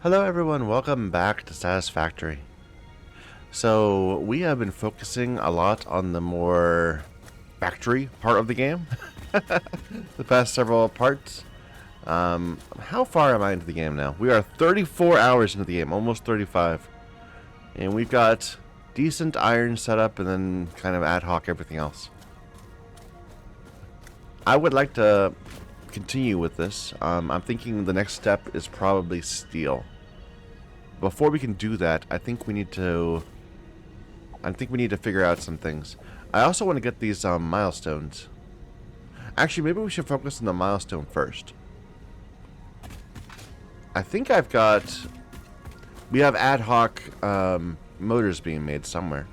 Hello everyone, welcome back to Satisfactory. So we have been focusing a lot on the more factory part of the game. The past several parts. How far am I into the game now? We are 34 hours into the game, almost 35. And we've got decent iron setup and then kind of ad hoc everything else. I would like to continue with this. I'm thinking the next step is probably steel. Before we can do that, I think we need to figure out some things. I also want to get these milestones. Actually, maybe we should focus on the milestone first. I think we have ad hoc motors being made somewhere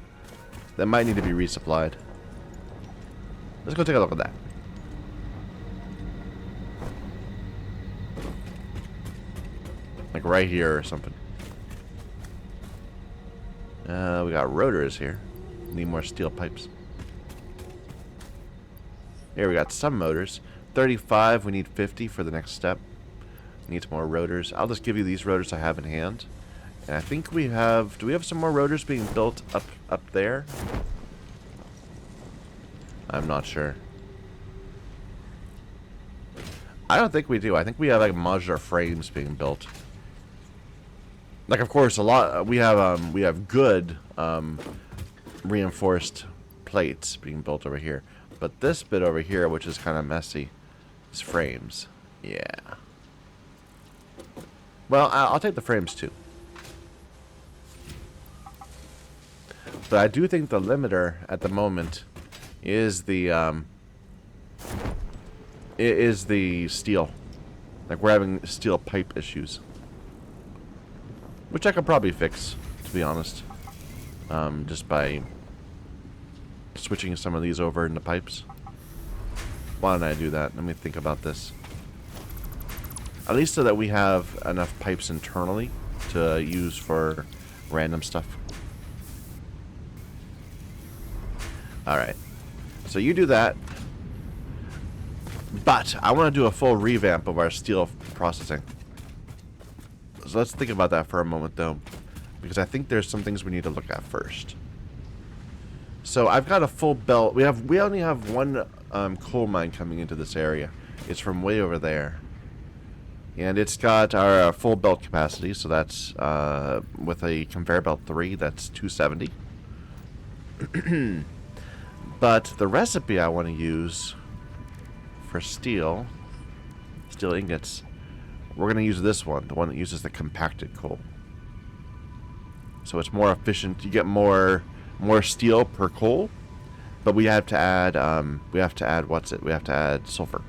that might need to be resupplied. Let's go take a look at that. Like right here or something. We got rotors here. Need more steel pipes. Here we got some motors. 35, we need 50 for the next step. Need some more rotors. I'll just give you these rotors I have in hand. And I think we have... Do we have some more rotors being built up there? I'm not sure. I don't think we do. I think we have like modular frames being built. Like, of course, a lot. We have good reinforced plates being built over here, but this bit over here, which is kind of messy, is frames. Yeah. Well, I'll take the frames too. But I do think the limiter at the moment is the steel. Like, we're having steel pipe issues. Which I could probably fix, to be honest. Just by switching some of these over into pipes. Why don't I do that? Let me think about this. At least so that we have enough pipes internally to use for random stuff. Alright. So you do that. But I want to do a full revamp of our steel processing. So let's think about that for a moment, though, because I think there's some things we need to look at first. So I've got a full belt. We only have one coal mine coming into this area. It's from way over there, and it's got our full belt capacity. So that's with a conveyor belt 3. That's 270. But the recipe I want to use for steel ingots. We're going to use this one, the one that uses the compacted coal. So it's more efficient. You get more steel per coal, but we have to add We have to add sulfur.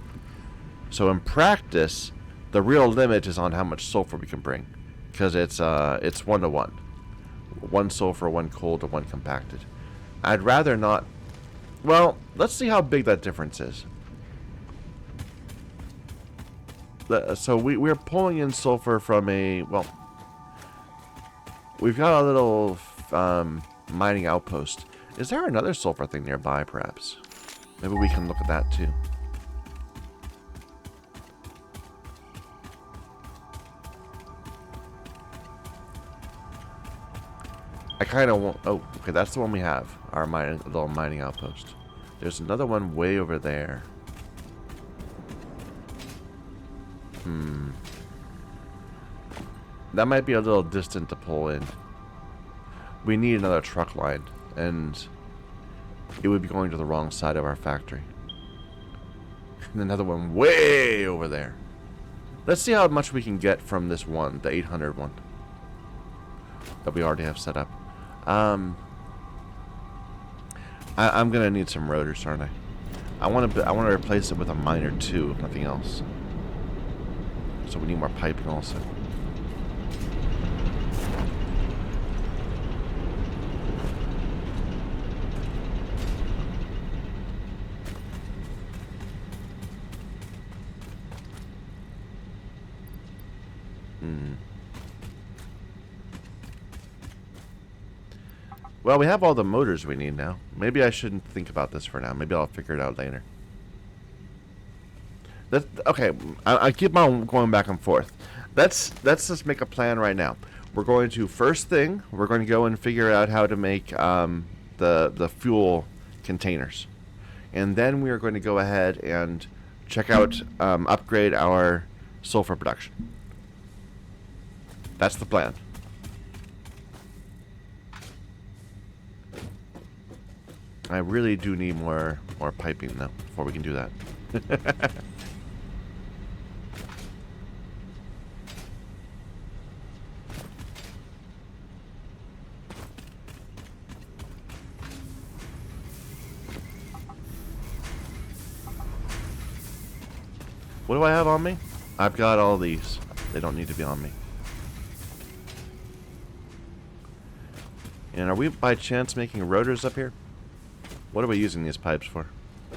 So in practice, the real limit is on how much sulfur we can bring, because it's 1-to-1. 1 sulfur, 1 coal to 1 compacted. I'd rather not. Well, let's see how big that difference is. So we're pulling in sulfur from well, we've got a little mining outpost. Is there another sulfur thing nearby, perhaps? Maybe we can look at that too. I kind of want... Oh, okay, that's the one we have. Our little mining outpost. There's another one way over there. That might be a little distant to pull in. We need another truck line, and it would be going to the wrong side of our factory. And another one way over there. Let's see how much we can get from this one, the 800 one that we already have set up. I'm gonna need some rotors, aren't I? I want to replace it with a miner too, if nothing else. So we need more piping also. Well, we have all the motors we need now. Maybe I shouldn't think about this for now. Maybe I'll figure it out later. Okay, I keep on going back and forth. let's just make a plan right now. We're going to first thing. We're going to go and figure out how to make the fuel containers, and then we are going to go ahead and check out upgrade our sulfur production. That's the plan. I really do need more piping though before we can do that. What do I have on me? I've got all these. They don't need to be on me. And are we by chance making rotors up here? What are we using these pipes for?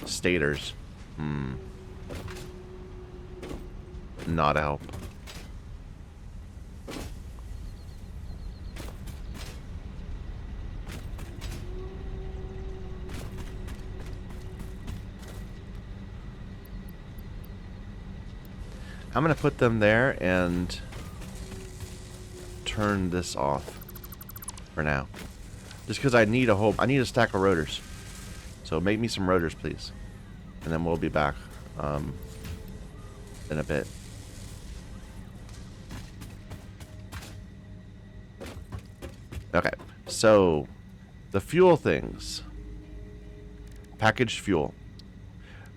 Stators. Not a help. I'm gonna put them there and turn this off for now. Just because I need a stack of rotors. So make me some rotors, please. And then we'll be back in a bit. Okay, so the fuel things. Packaged fuel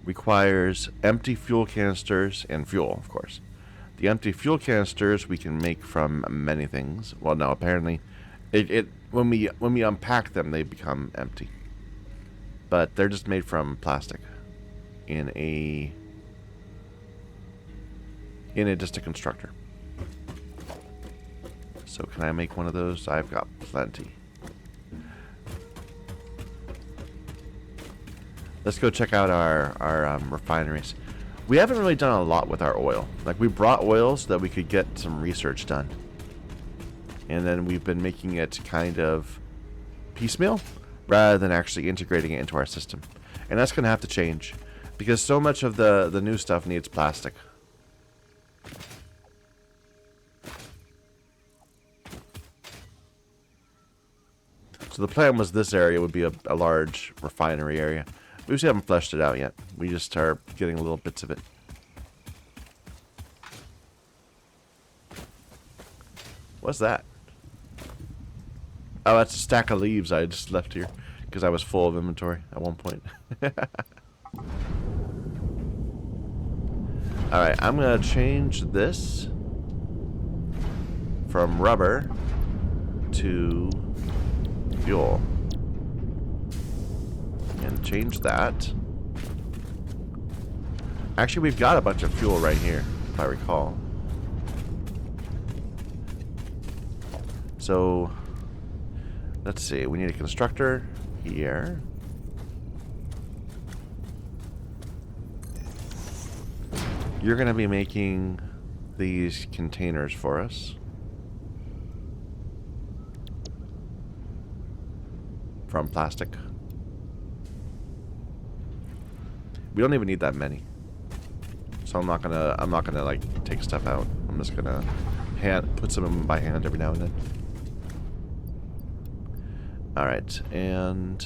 requires empty fuel canisters and fuel, of course. The empty fuel canisters we can make from many things. Well, no, apparently, when we unpack them, they become empty. But they're just made from plastic in just a constructor. So can I make one of those? I've got plenty. Let's go check out our refineries. We haven't really done a lot with our oil. Like, we brought oil so that we could get some research done. And then we've been making it kind of piecemeal rather than actually integrating it into our system. And that's going to have to change because so much of the new stuff needs plastic. So the plan was this area would be a large refinery area. We just haven't fleshed it out yet. We just are getting little bits of it. What's that? Oh, that's a stack of leaves I just left here because I was full of inventory at one point. Alright, I'm going to change this from rubber to fuel. And change that. Actually, we've got a bunch of fuel right here, if I recall. So, let's see. We need a constructor here. You're going to be making these containers for us. From plastic. We don't even need that many. So I'm not gonna like take stuff out. I'm just gonna put some of them by hand every now and then. Alright, and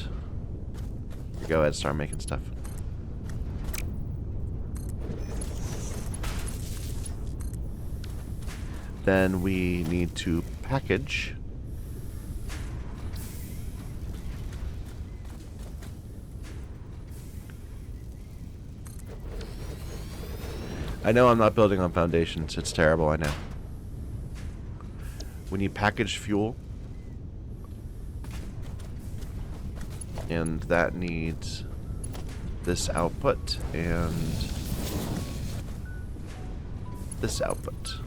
go ahead and start making stuff. Then we need to package. I know I'm not building on foundations. It's terrible, I know. We need packaged fuel. And that needs this output and this output.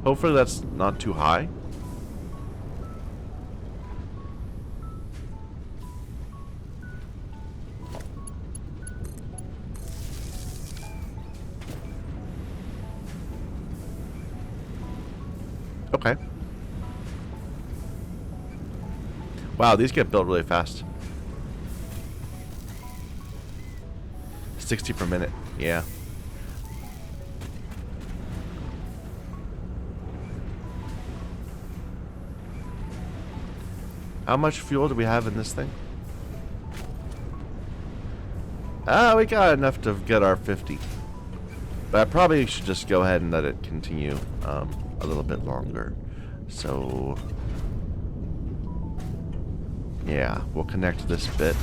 Hopefully that's not too high. Okay. Wow, these get built really fast. 60 per minute. Yeah. How much fuel do we have in this thing? We got enough to get our 50. But I probably should just go ahead and let it continue a little bit longer. So, yeah, we'll connect this bit.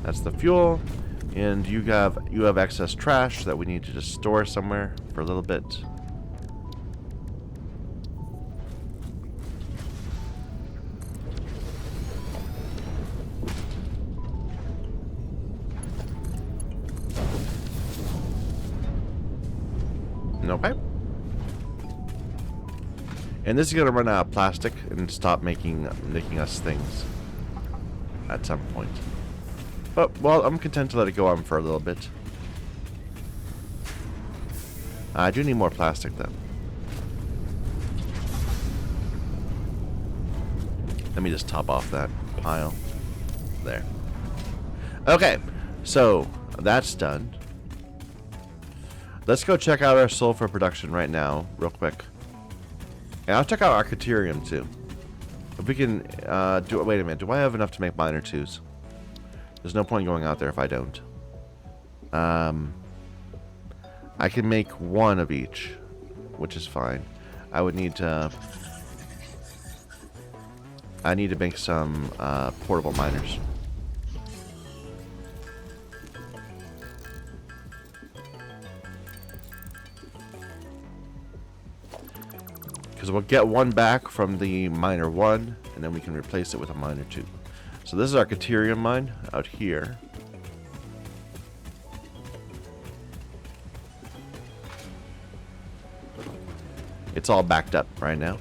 That's the fuel. And you have excess trash that we need to just store somewhere for a little bit. Okay. And this is gonna run out of plastic and stop making us things at some point. But, well, I'm content to let it go on for a little bit. I do need more plastic, though. Let me just top off that pile. There. Okay, so that's done. Let's go check out our sulfur production right now, real quick. And I'll check out our Caterium, too. If we can do it. Wait a minute. Do I have enough to make minor 2s? There's no point going out there if I don't. I can make 1 of each, which is fine. I would need to... I need to make some portable miners. Because we'll get 1 back from the miner 1, and then we can replace it with a miner 2. So this is our Caterium mine out here. It's all backed up right now.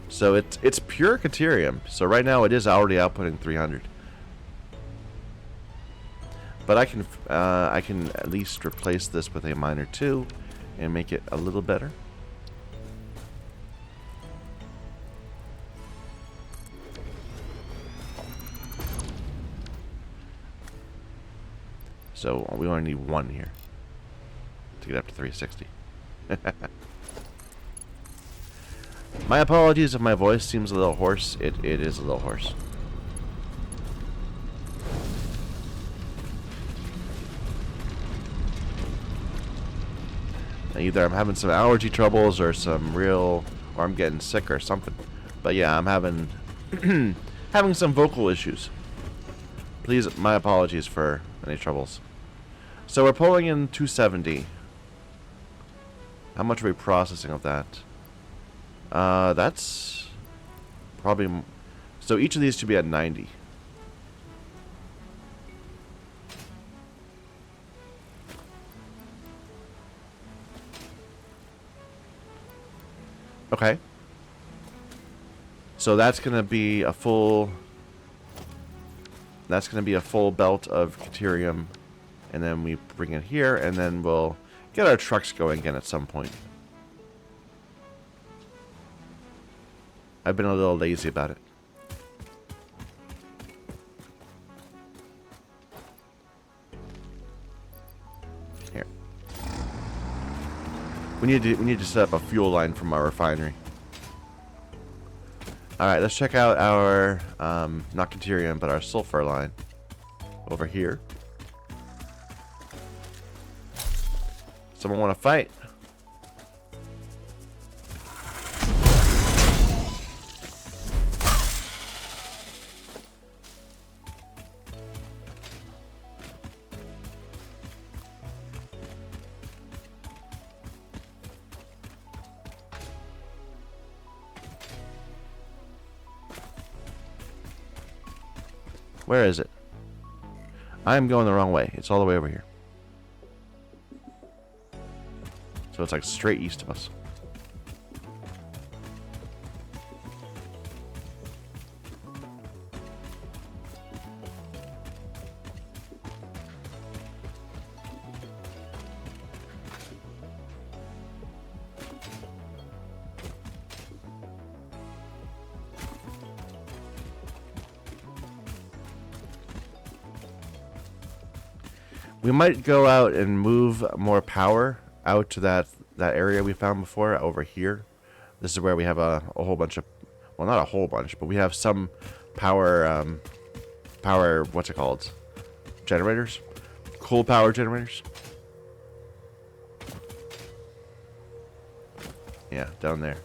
So it's pure Caterium. So right now it is already outputting 300. But I can at least replace this with a miner 2 and make it a little better. So we only need 1 here to get up to 360. My apologies if my voice seems a little hoarse. It is a little hoarse. Either I'm having some allergy troubles or or I'm getting sick or something. But yeah, I'm having having some vocal issues. Please, my apologies for any troubles. So we're pulling in 270. How much are we processing of that? That's probably... So each of these should be at 90. Okay. So that's going to be a full... That's going to be a full belt of Caterium. And then we bring it here, and then we'll get our trucks going again at some point. I've been a little lazy about it. Here. We need to set up a fuel line from our refinery. Alright, let's check out our, not Caterium, but our sulfur line. Over here. Someone want to fight? Where is it? I am going the wrong way. It's all the way over here. So it's like straight east of us. We might go out and move more power out to that area we found before over here. This is where we have a whole bunch of, well, not a whole bunch, but we have some power, what's it called? Generators? Coal power generators? Yeah, down there.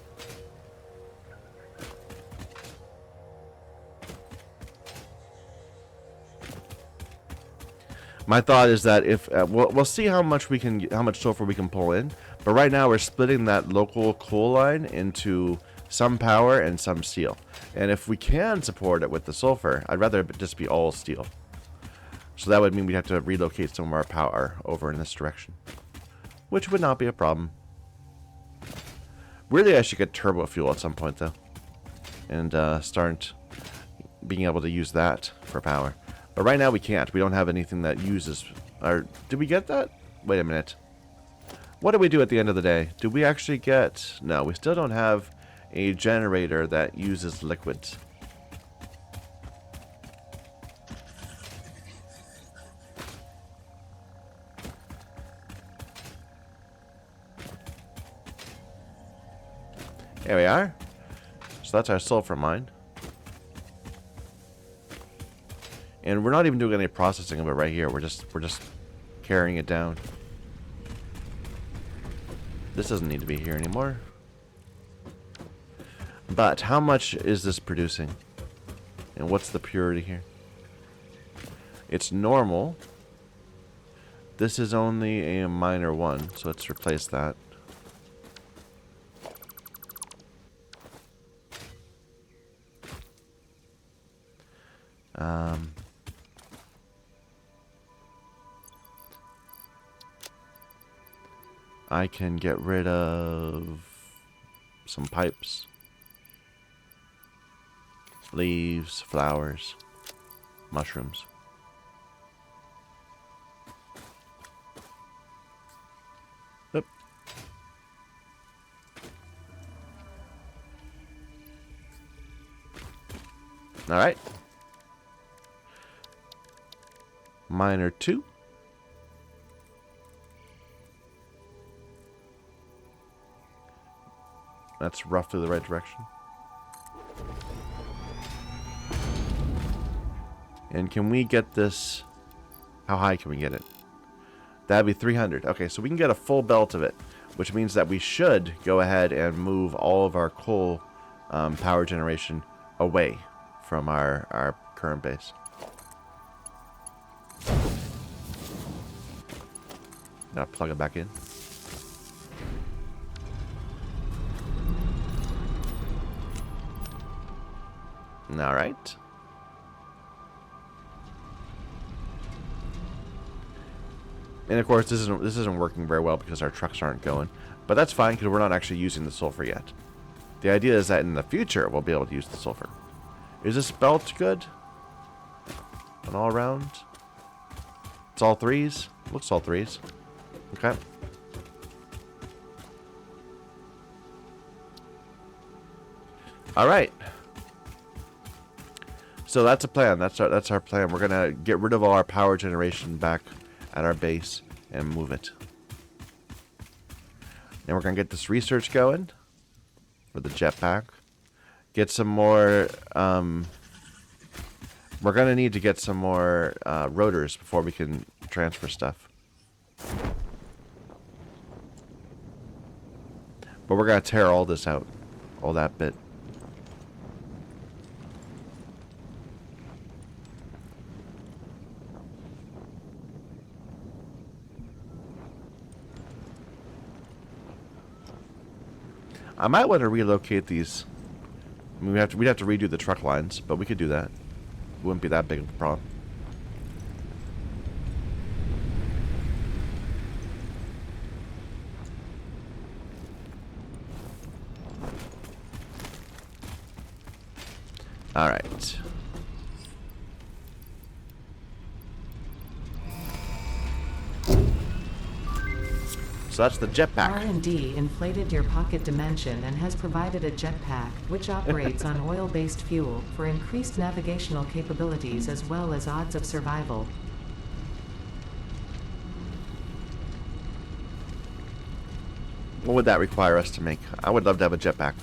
My thought is that if we'll see how much sulfur we can pull in, but right now we're splitting that local coal line into some power and some steel. And if we can support it with the sulfur, I'd rather it just be all steel. So that would mean we'd have to relocate some of our power over in this direction, which would not be a problem. Really, I should get turbo fuel at some point though, and start being able to use that for power. But right now we can't. We don't have anything that uses... Did we get that? Wait a minute. What do we do at the end of the day? Do we actually get... No, we still don't have a generator that uses liquids. Here we are. So that's our sulfur mine. And we're not even doing any processing of it right here. We're just carrying it down. This doesn't need to be here anymore. But how much is this producing? And what's the purity here? It's normal. This is only a minor one, so let's replace that. I can get rid of some pipes, leaves, flowers, mushrooms. Yep. All right. Miner 2. That's roughly the right direction. And can we get this? How high can we get it? That'd be 300. Okay, so we can get a full belt of it, which means that we should go ahead and move all of our coal power generation away from our current base. Gotta plug it back in. All right. And of course, this isn't working very well because our trucks aren't going, but that's fine because we're not actually using the sulfur yet. The idea is that in the future we'll be able to use the sulfur. Is this belt good? And all around? It's all threes. Looks all threes. Okay. All right. So that's a plan. That's our plan. We're gonna get rid of all our power generation back at our base and move it. And we're gonna get this research going for the jetpack. Get some more. We're gonna need to get some more rotors before we can transfer stuff. But we're gonna tear all this out, all that bit. I might want to relocate these. I mean, we'd have to redo the truck lines, but we could do that. It wouldn't be that big of a problem. All right. So that's the jetpack. R&D inflated your pocket dimension and has provided a jetpack, which operates on oil-based fuel for increased navigational capabilities as well as odds of survival. What would that require us to make? I would love to have a jetpack.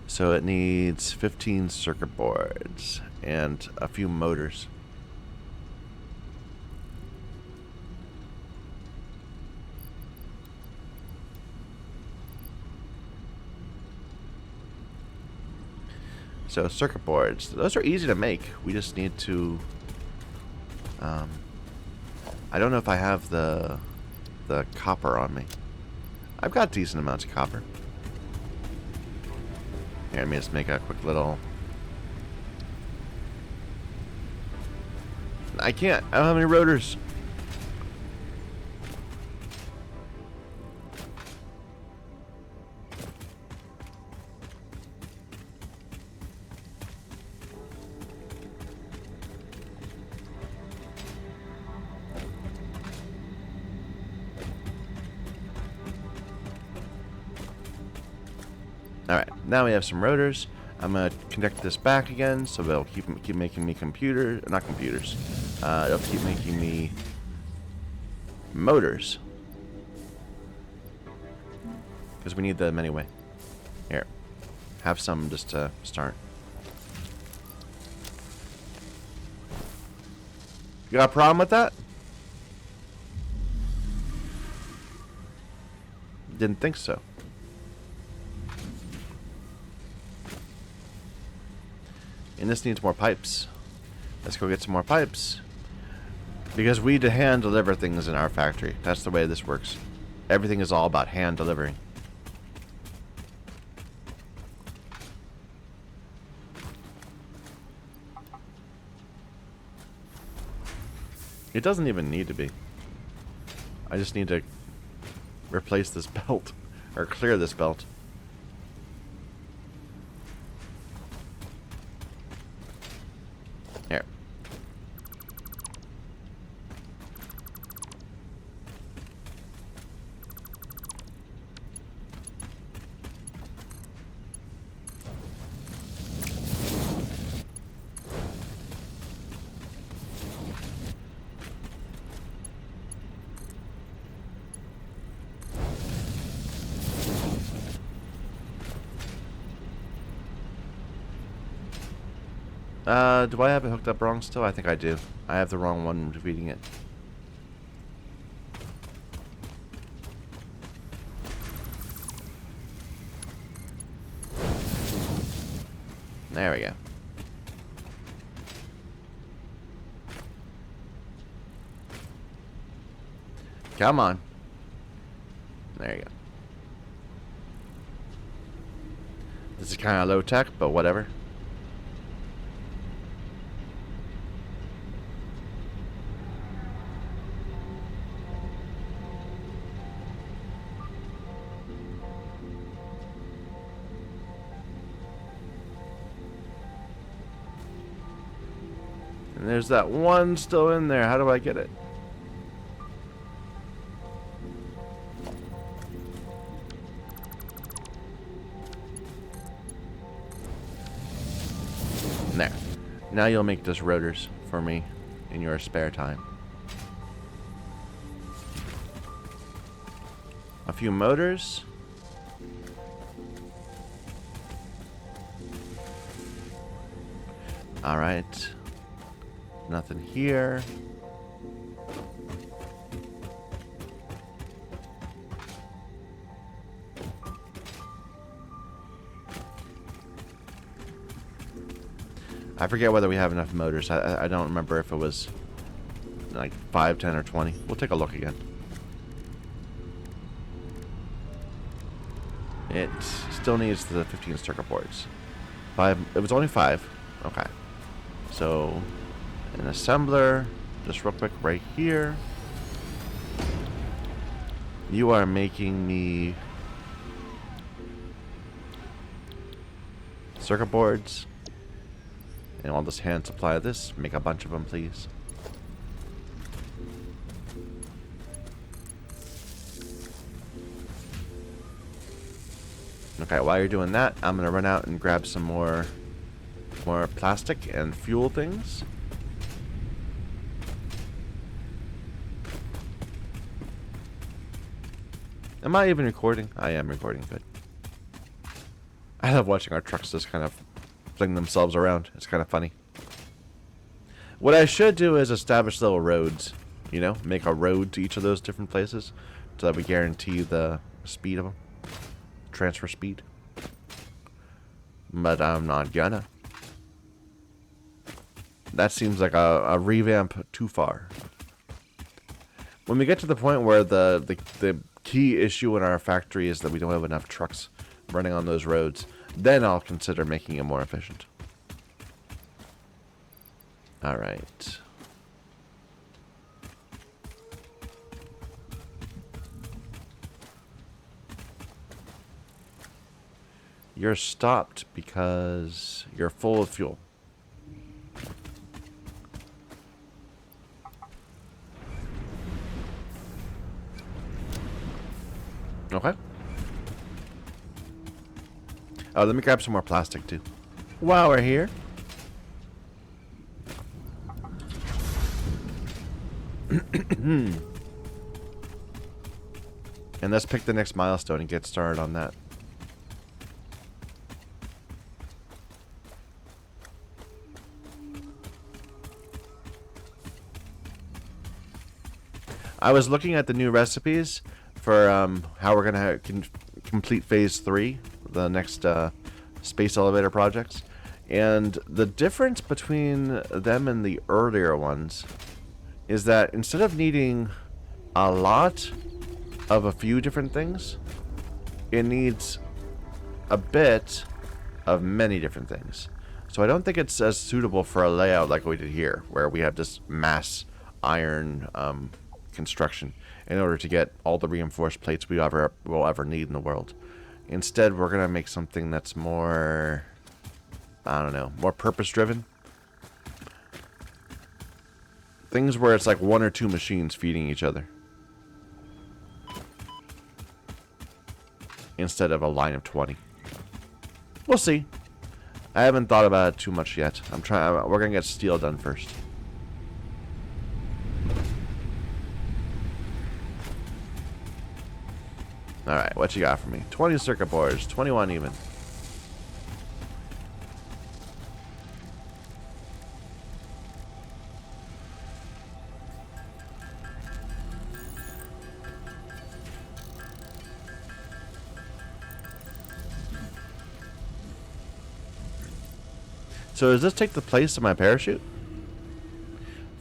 So it needs 15 circuit boards and a few motors. So circuit boards, those are easy to make. We just need to. I don't know if I have the copper on me. I've got decent amounts of copper. Here, let me just make a quick little. I can't. I don't have any rotors. Alright, now we have some rotors. I'm going to connect this back again, so they'll keep making me not computers. They'll keep making me motors. Because we need them anyway. Here, have some just to start. You got a problem with that? Didn't think so. And this needs more pipes. Let's go get some more pipes. Because we hand deliver things in our factory. That's the way this works. Everything is all about hand delivering. It doesn't even need to be. I just need to replace this belt. Or clear this belt. Here. Do I have it hooked up wrong still? I think I do. I have the wrong one repeating it. There we go. Come on. There you go. This is kind of low tech, but whatever. And there's that one still in there. How do I get it? There. Now you'll make those rotors for me in your spare time. A few motors. All right. Nothing here. I forget whether we have enough motors. I don't remember if it was like 5, 10, or 20. We'll take a look again. It still needs the 15 circuit boards. 5. It was only 5. Okay. So an assembler, just real quick right here. You are making me circuit boards. And I'll just hand supply this. Make a bunch of them, please. Okay, while you're doing that, I'm going to run out and grab some more plastic and fuel things. Am I even recording? I am recording. Good. I love watching our trucks just kind of fling themselves around. It's kind of funny. What I should do is establish little roads. You know, make a road to each of those different places so that we guarantee the speed of them. Transfer speed. But I'm not gonna. That seems like a revamp too far. When we get to the point where the key issue in our factory is that we don't have enough trucks running on those roads, then I'll consider making it more efficient. Alright. You're stopped because you're full of fuel. Okay. Oh, let me grab some more plastic too. While we're here. And let's pick the next milestone and get started on that. I was looking at the new recipes for how we're going to complete Phase 3, the next space elevator projects. And the difference between them and the earlier ones is that instead of needing a lot of a few different things, it needs a bit of many different things. So I don't think it's as suitable for a layout like we did here, where we have this mass iron construction in order to get all the reinforced plates we will ever need in the world. Instead, we're going to make something that's more, I don't know, more purpose-driven. Things where it's like one or two machines feeding each other, instead of a line of 20. We'll see. I haven't thought about it too much yet. We're going to get steel done first. Alright, what you got for me? 20 circuit boards, 21 even. So does this take the place of my parachute?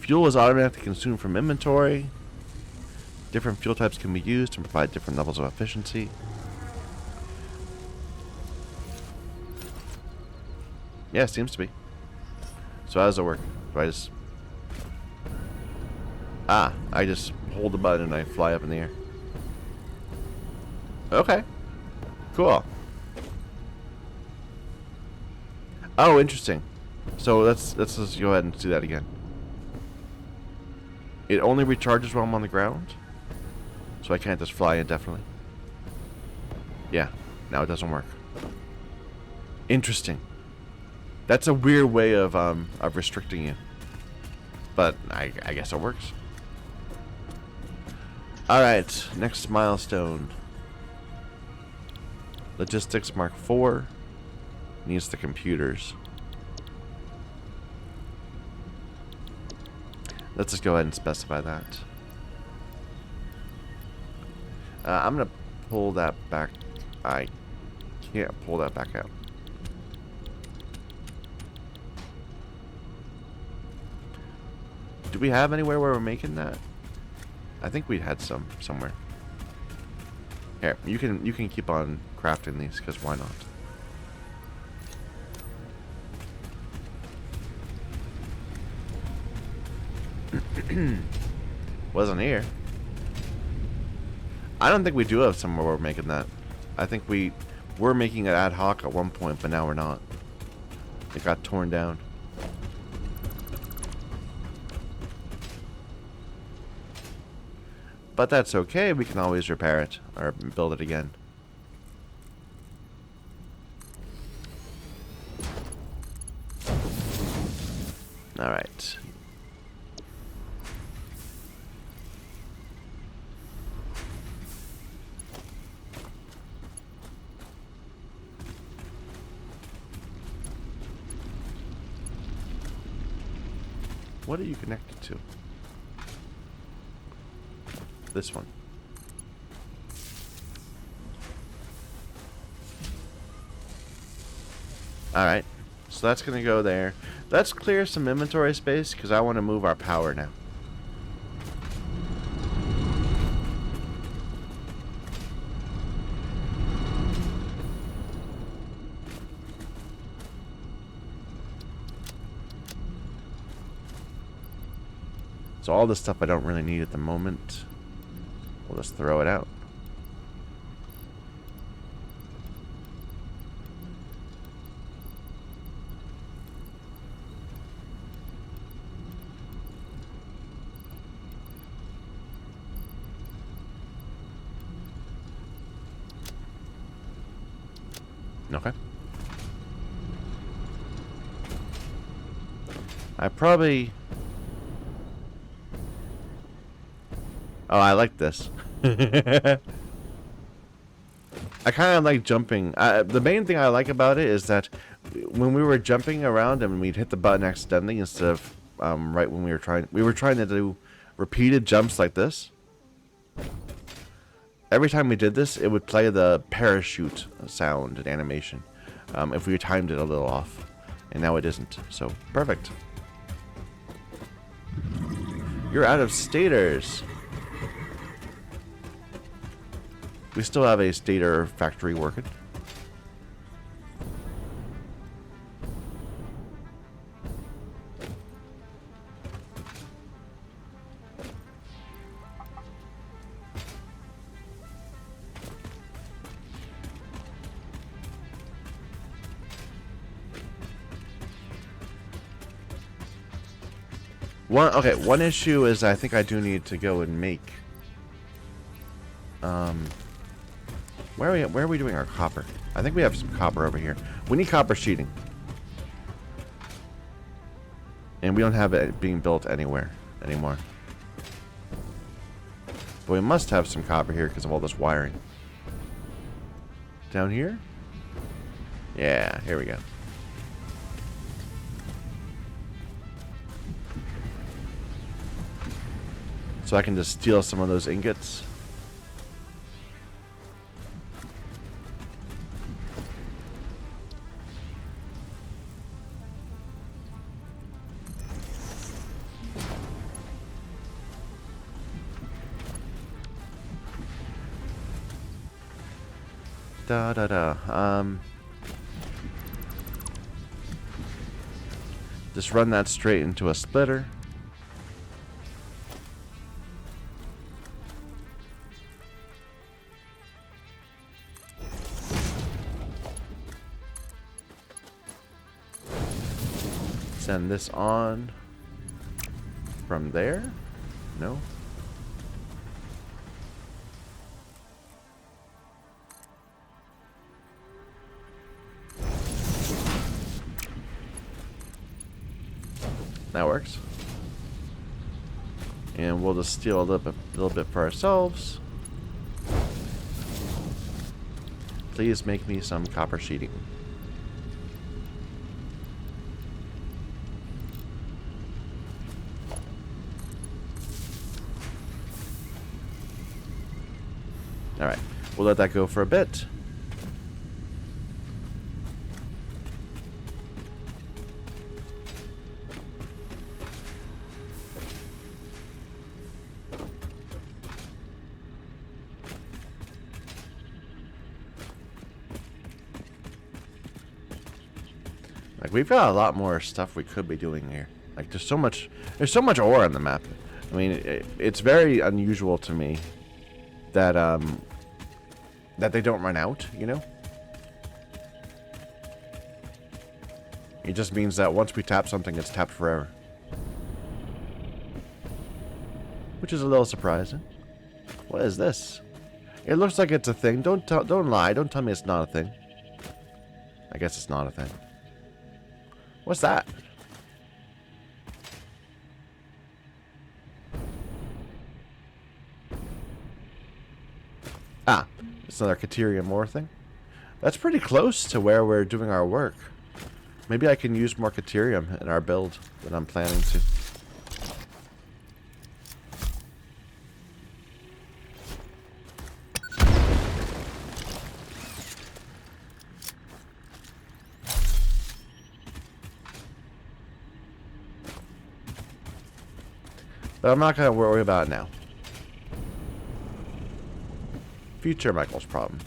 Fuel is automatically consumed from inventory. Different fuel types can be used to provide different levels of efficiency. Yeah, it seems to be. So how does it work? Do I just... I just hold the button and I fly up in the air. Okay. Cool. Oh, interesting. So let's just go ahead and do that again. It only recharges while I'm on the ground? So I can't just fly indefinitely? Yeah. Now it doesn't work. Interesting. That's a weird way of restricting you. But I guess it works. Alright, next milestone. Logistics Mark IV needs the computers. Let's just go ahead and specify that. I'm going to pull that back. I can't pull that back out. Do we have anywhere where we're making that? I think we had some somewhere. Here, you can keep on crafting these, because why not? Wasn't here. I don't think we do have somewhere where we're making that. I think we were making it ad hoc at one point, but now we're not. It got torn down. But that's okay. We can always repair it or build it again. All right. What are you connected to? This one. Alright. So that's going to go there. Let's clear some inventory space because I want to move our power now. So all this stuff I don't really need at the moment. We'll just throw it out. Okay. I probably... Oh, I like this. I kind of like jumping. The main thing I like about it is that when we were jumping around and we'd hit the button accidentally instead of right when we were trying to do repeated jumps like this. Every time we did this, it would play the parachute sound and animation if we timed it a little off. And now it isn't. So, perfect. You're out of stators. We still have a stator factory working. One issue is I think I do need to go and make where are we doing our copper? I think we have some copper over here. We need copper sheeting. And we don't have it being built anywhere anymore. But we must have some copper here because of all this wiring. Down here? Yeah, here we go. So I can just steal some of those ingots. Just run that straight into a splitter. Send this on from there. No. That works. And we'll just steal a little bit for ourselves. Please make me some copper sheeting. Alright, we'll let that go for a bit. Like, we've got a lot more stuff we could be doing here. Like, there's so much ore on the map. I mean, it's very unusual to me that that they don't run out, you know? It just means that once we tap something, it's tapped forever. Which is a little surprising. What is this? It looks like it's a thing. Don't lie. Don't tell me it's not a thing. I guess it's not a thing. What's that? Ah, it's another Caterium ore thing. That's pretty close to where we're doing our work. Maybe I can use more Caterium in our build that I'm planning to. But I'm not going to worry about it now. Future Michael's problem.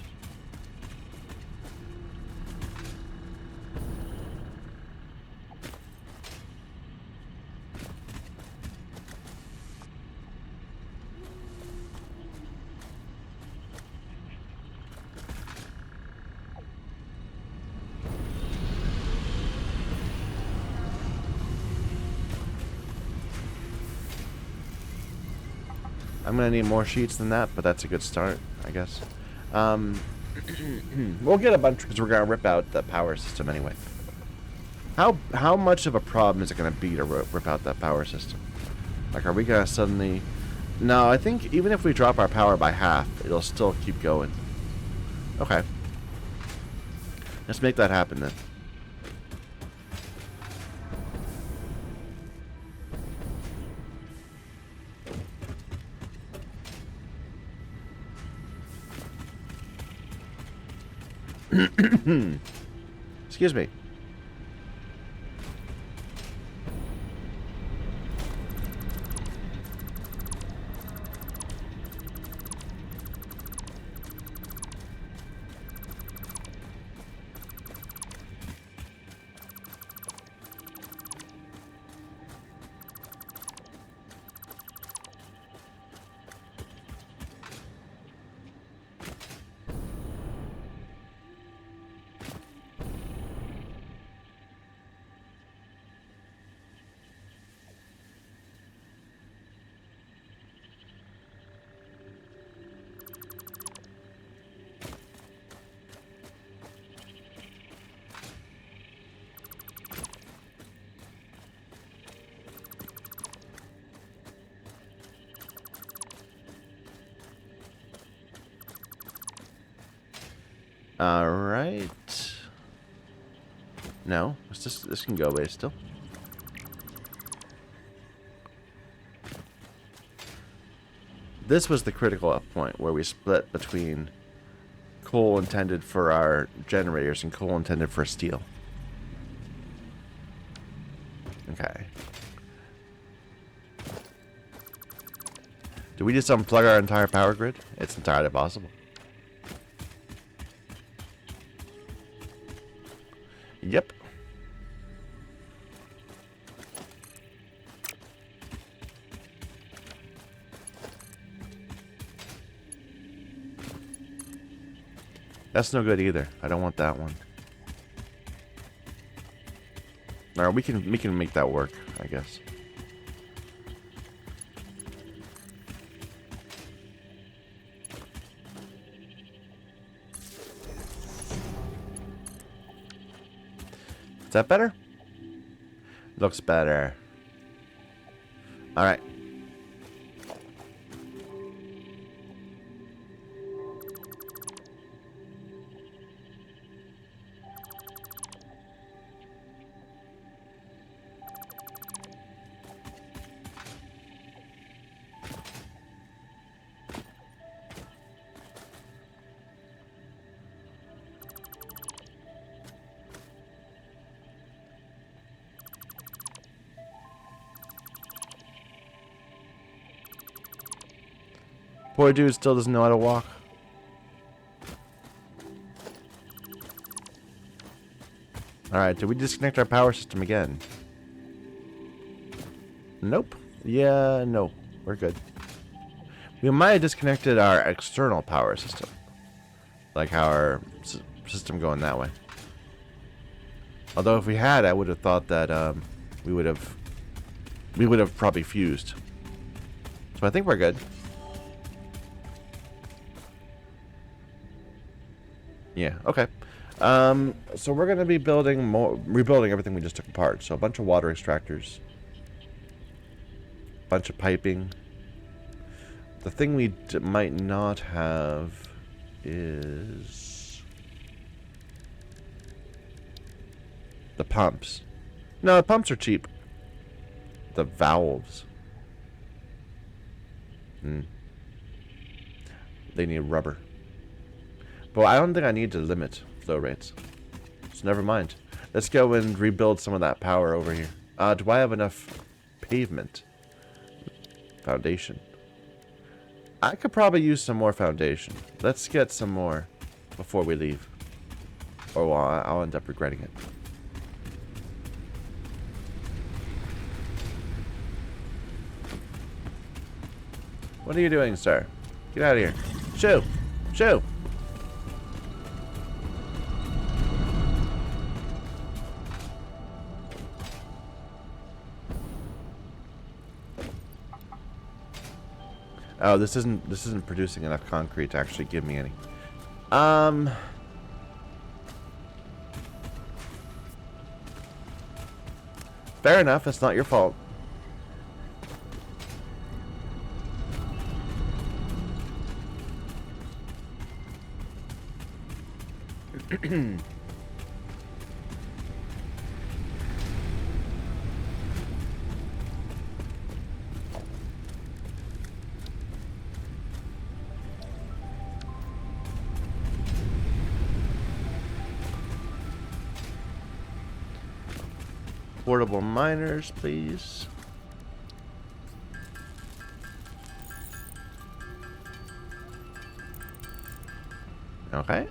I'm going to need more sheets than that, but that's a good start, I guess. We'll get a bunch because we're going to rip out the power system anyway. How much of a problem is it going to be to rip out that power system? Like, are we going to suddenly... No, I think even if we drop our power by half, it'll still keep going. Okay. Let's make that happen then. Excuse me. Alright. No, this can go away still. This was the critical point where we split between coal intended for our generators and coal intended for steel. Okay. Do we just unplug our entire power grid? It's entirely possible. Yep. That's no good either. I don't want that one. Alright, we can make that work, I guess. Is that better? Looks better. Alright. Poor dude still doesn't know how to walk. Alright, did we disconnect our power system again? Nope. Yeah, no. We're good. We might have disconnected our external power system. Like how our system going that way. Although if we had, I would have thought that we would have probably fused. So I think we're good. Yeah, okay. So we're going to be rebuilding everything we just took apart. So a bunch of water extractors. A bunch of piping. The thing we might not have is the pumps. No, the pumps are cheap. The valves. They need rubber. But I don't think I need to limit flow rates. So never mind. Let's go and rebuild some of that power over here. Do I have enough pavement? Foundation. I could probably use some more foundation. Let's get some more before we leave. Or well, I'll end up regretting it. What are you doing, sir? Get out of here. Shoo! Shoo! Oh, this isn't producing enough concrete to actually give me any. Fair enough, it's not your fault. Portable miners, please. Okay.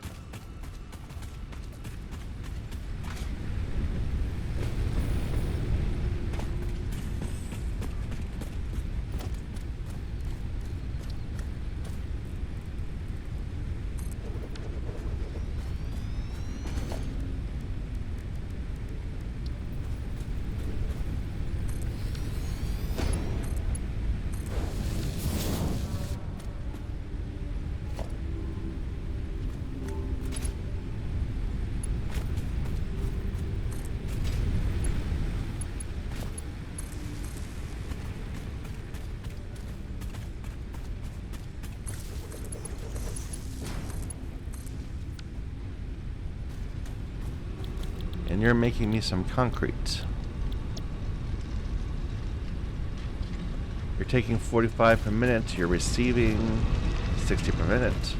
And you're making me some concrete. You're taking 45 per minute. You're receiving 60 per minute.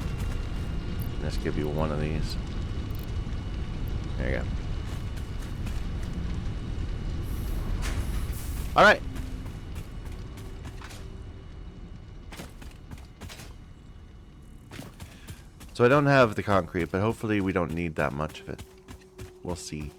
Let's give you one of these. There you go. All right. So I don't have the concrete, but hopefully we don't need that much of it. We'll see.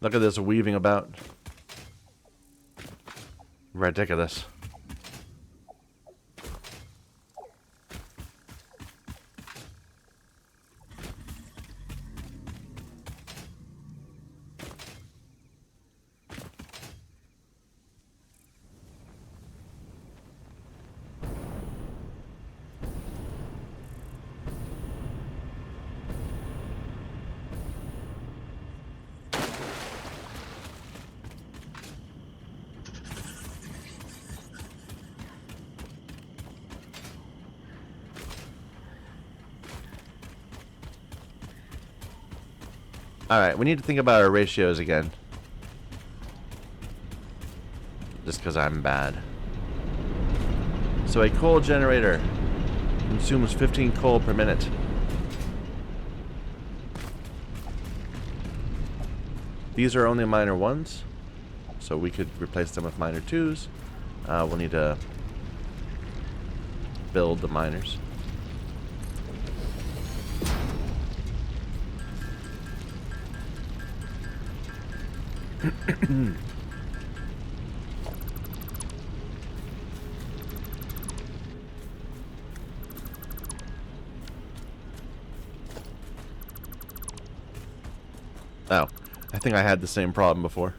Look at this weaving about. Ridiculous. Alright, we need to think about our ratios again. Just because I'm bad. So a coal generator consumes 15 coal per minute. These are only minor ones, so we could replace them with minor twos. We'll need to build the miners. Oh, I think I had the same problem before.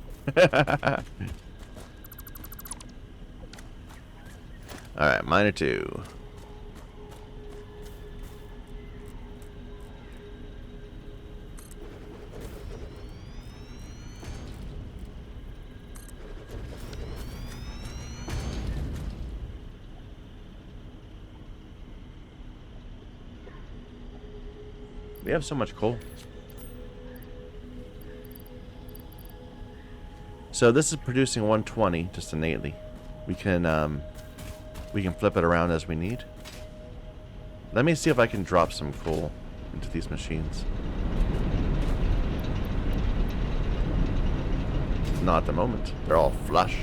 Alright, miner 2. We have so much coal. So this is producing 120 just innately. we can flip it around as we need. Let me see if I can drop some coal into these machines. Not at the moment. They're all flush.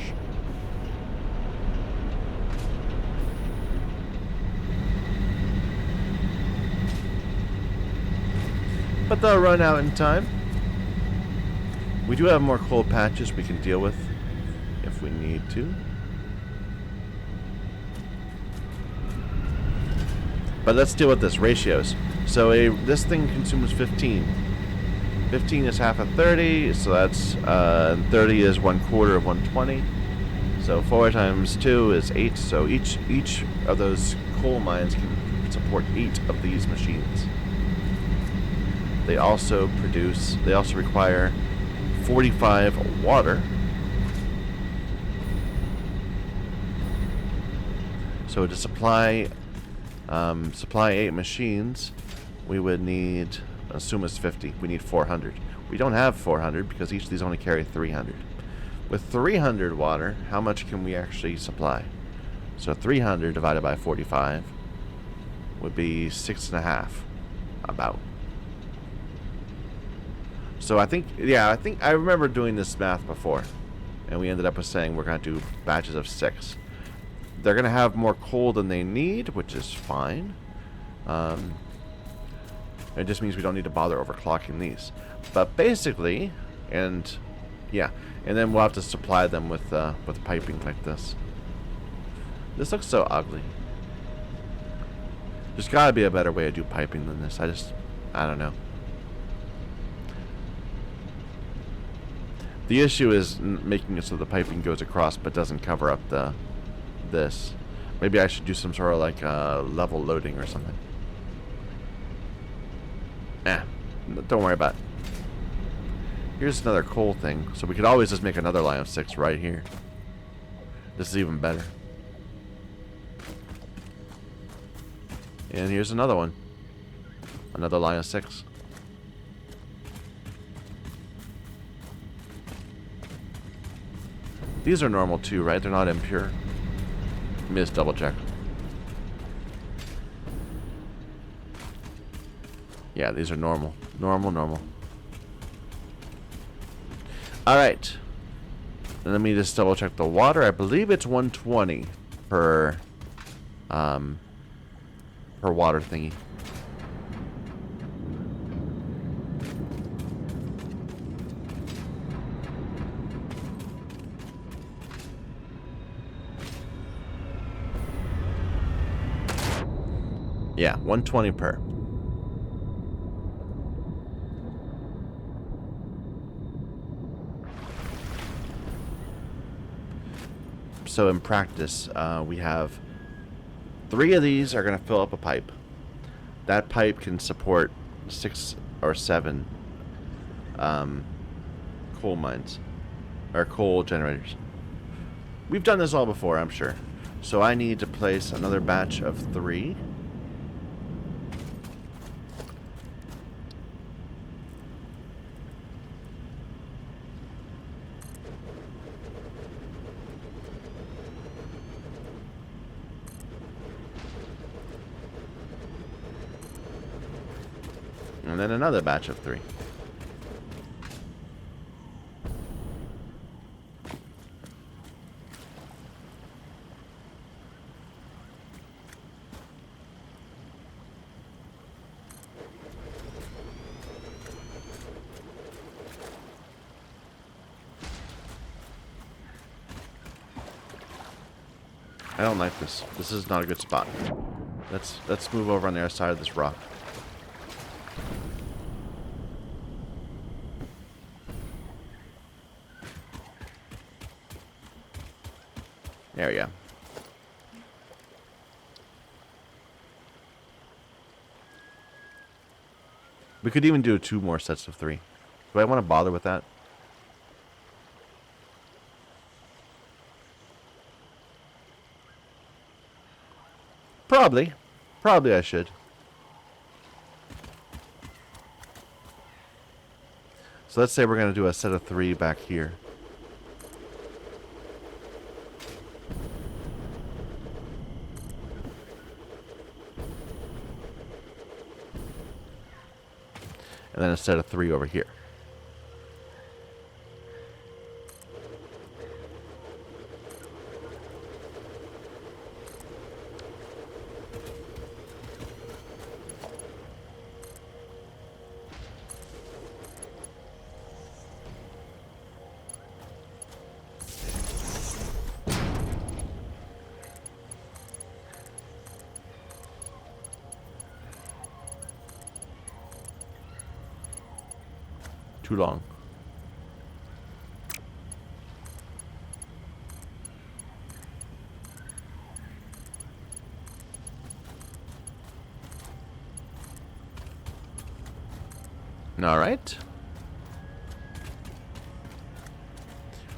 But they'll run out in time. We do have more coal patches we can deal with if we need to. But let's deal with this. Ratios. So this thing consumes 15. 15 is half of 30, so that's 30 is 1/4 of 120. So 4 times 2 is 8. So each of those coal mines can support 8 of these machines. They also require 45 water. So to supply 8 machines, we would need, assume it's 50, we need 400. We don't have 400 because each of these only carry 300. With 300 water, how much can we actually supply? So 300 divided by 45 would be 6.5, about. So I think I remember doing this math before, and we ended up with saying we're going to do batches of 6. They're going to have more coal than they need, which is fine. It just means we don't need to bother overclocking these. But basically, and then we'll have to supply them with piping like this. This looks so ugly. There's got to be a better way to do piping than this. I don't know. The issue is making it so the piping goes across but doesn't cover up this. Maybe I should do some sort of like level loading or something. Don't worry about it. Here's another coal thing. So we could always just make another line of 6 right here. This is even better. And here's another one. Another line of 6. These are normal too, right? They're not impure. Let me just double check. Yeah, these are normal. Normal. Alright. Let me just double check the water. I believe it's 120 per water thingy. Yeah, 120 per. So in practice, we have 3 of these are going to fill up a pipe. That pipe can support 6 or 7 coal mines, or coal generators. We've done this all before, I'm sure. So I need to place another batch of 3. And then another batch of 3. I don't like this. This is not a good spot. Let's move over on the other side of this rock. There we go. We could even do 2 more sets of 3. Do I want to bother with that? Probably. Probably I should. So let's say we're going to do a set of 3 back here. then instead of 3 over here. Too long. All right.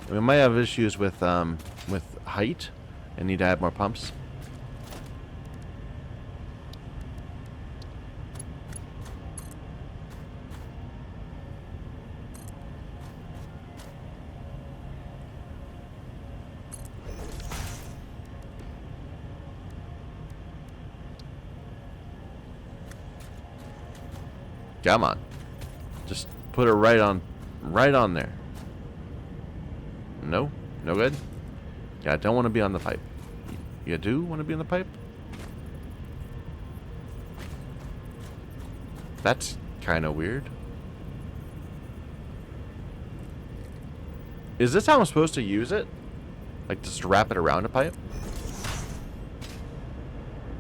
We might have issues with height and need to add more pumps. Come on. Just put it right on there. No? No good? Yeah, I don't want to be on the pipe. You do want to be on the pipe? That's kind of weird. Is this how I'm supposed to use it? Like, just wrap it around a pipe?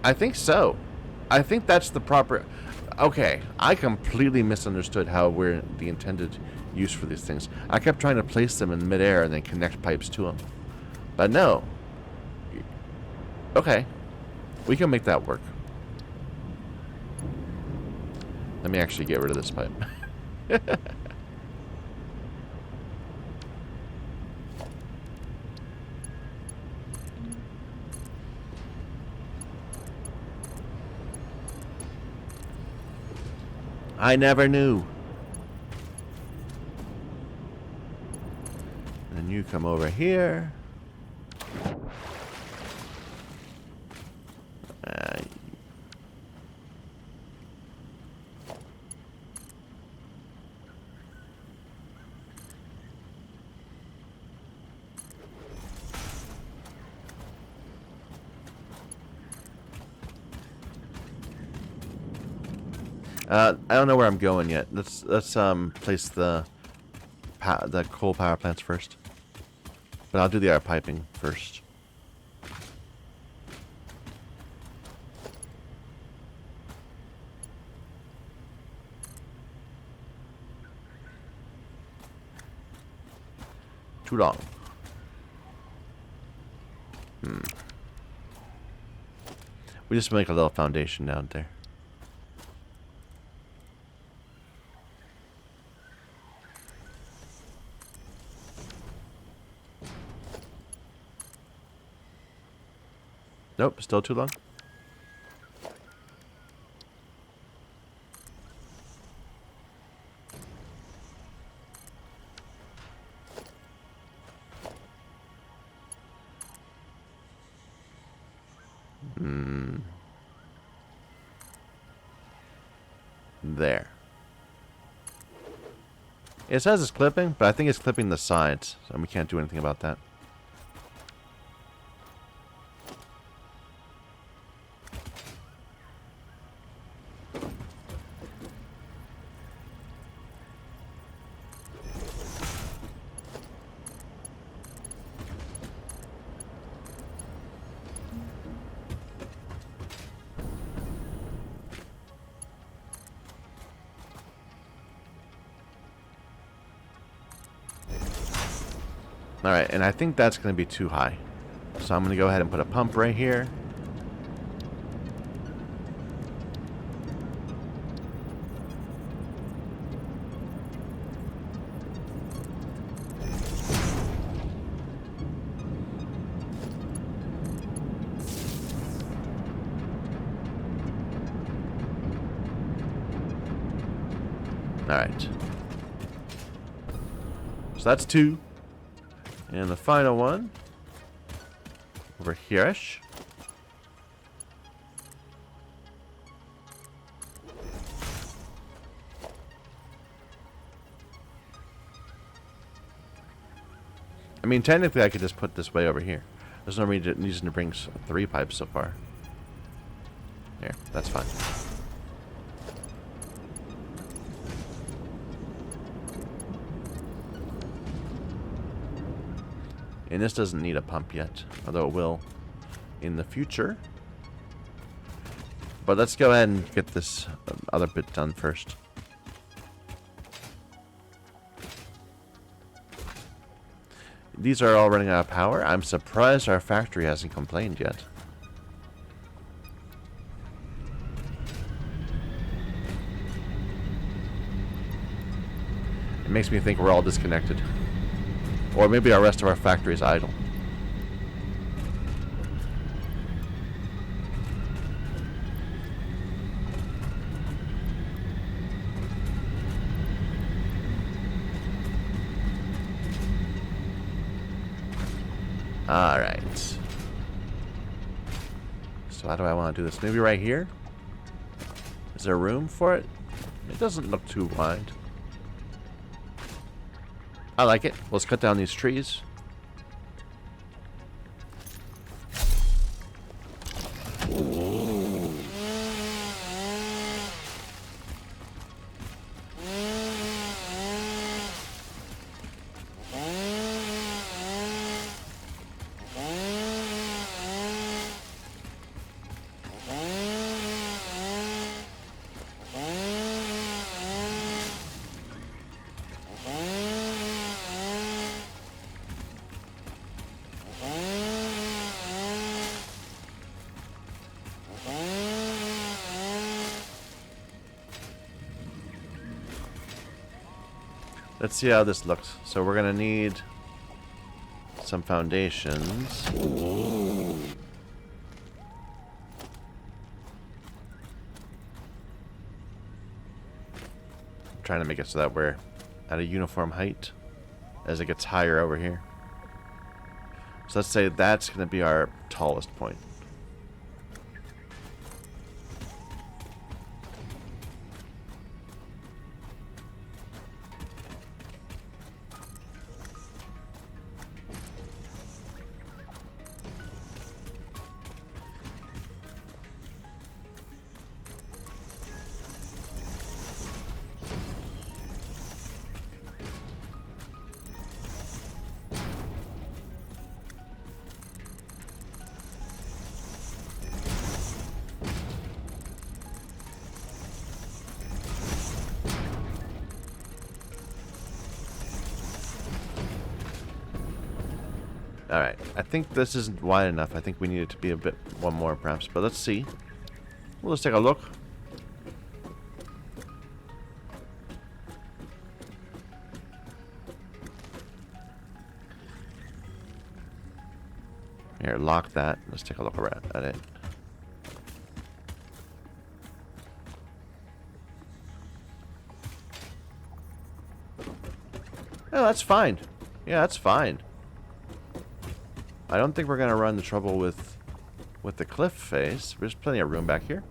I think so. I think that's the proper... Okay, I completely misunderstood how we're the intended use for these things. I kept trying to place them in midair and then connect pipes to them. But no. Okay. We can make that work. Let me actually get rid of this pipe. I never knew. And you come over here. I don't know where I'm going yet. Let's place the coal power plants first. But I'll do the air piping first. Too long. We just make a little foundation down there. Nope, still too long. There. It says it's clipping, but I think it's clipping the sides, so we can't do anything about that. Alright, and I think that's going to be too high. So I'm going to go ahead and put a pump right here. Alright. So that's 2. And the final one, over here-ish. I mean, technically, I could just put this way over here. There's no reason to bring 3 pipes so far. Here, that's fine. And this doesn't need a pump yet, although it will in the future. But let's go ahead and get this other bit done first. These are all running out of power. I'm surprised our factory hasn't complained yet. It makes me think we're all disconnected. Or maybe our rest of our factory is idle. Alright. So how do I want to do this? Maybe right here? Is there room for it? It doesn't look too wide. I like it. Let's cut down these trees. Let's see how this looks. So we're gonna need some foundations. Trying to make it so that we're at a uniform height as it gets higher over here. So let's say that's gonna be our tallest point. Alright, I think this isn't wide enough. I think we need it to be a bit one more perhaps, but let's see. Well, let's take a look. Here, lock that. Let's take a look at it. Oh, that's fine. Yeah, that's fine. I don't think we're gonna run the trouble with the cliff face. There's plenty of room back here.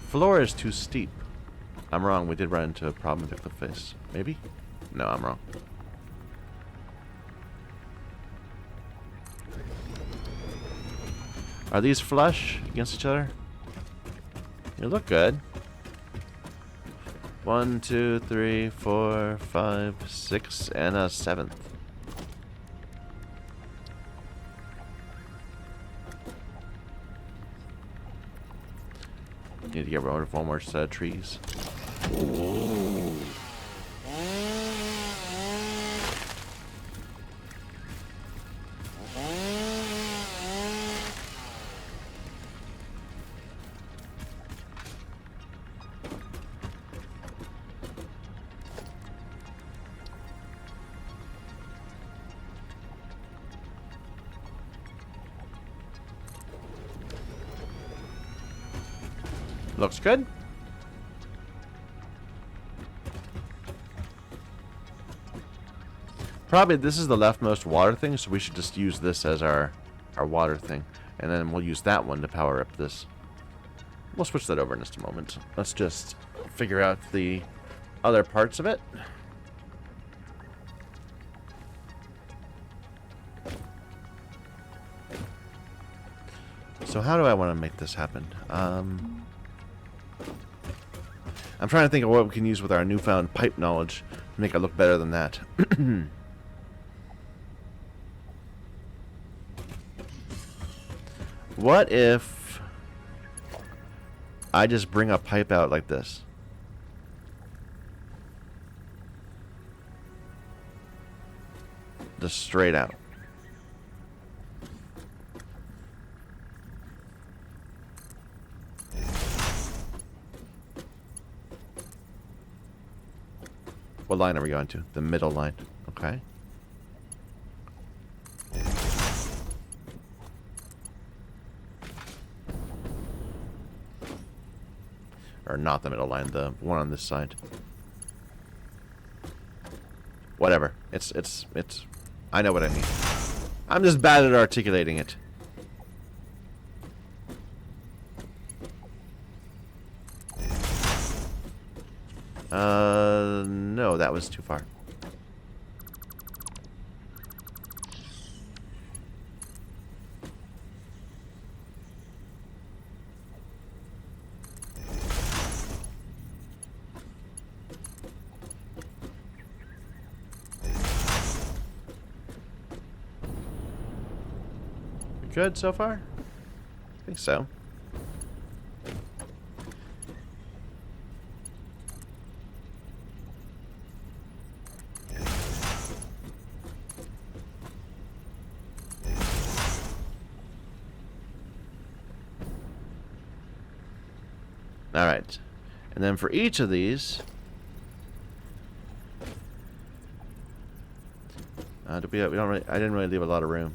Floor is too steep. I'm wrong. We did run into a problem with the cliff face. Maybe? No, I'm wrong. Are these flush against each other? They look good. 1, 2, 3, 4, 5, 6, and a 7th. Need to get rid of one more set of trees. Looks good. Probably this is the leftmost water thing, so we should just use this as our water thing. And then we'll use that one to power up this. We'll switch that over in just a moment. Let's just figure out the other parts of it. So how do I want to make this happen? I'm trying to think of what we can use with our newfound pipe knowledge to make it look better than that. What if I just bring a pipe out like this? Just straight out. What line are we going to? The middle line. Okay. Or not the middle line, the one on this side. Whatever. It's I know what I mean. I'm just bad at articulating it. No, that was too far. Good so far? I think so. All right. And then for each of these, I didn't really leave a lot of room.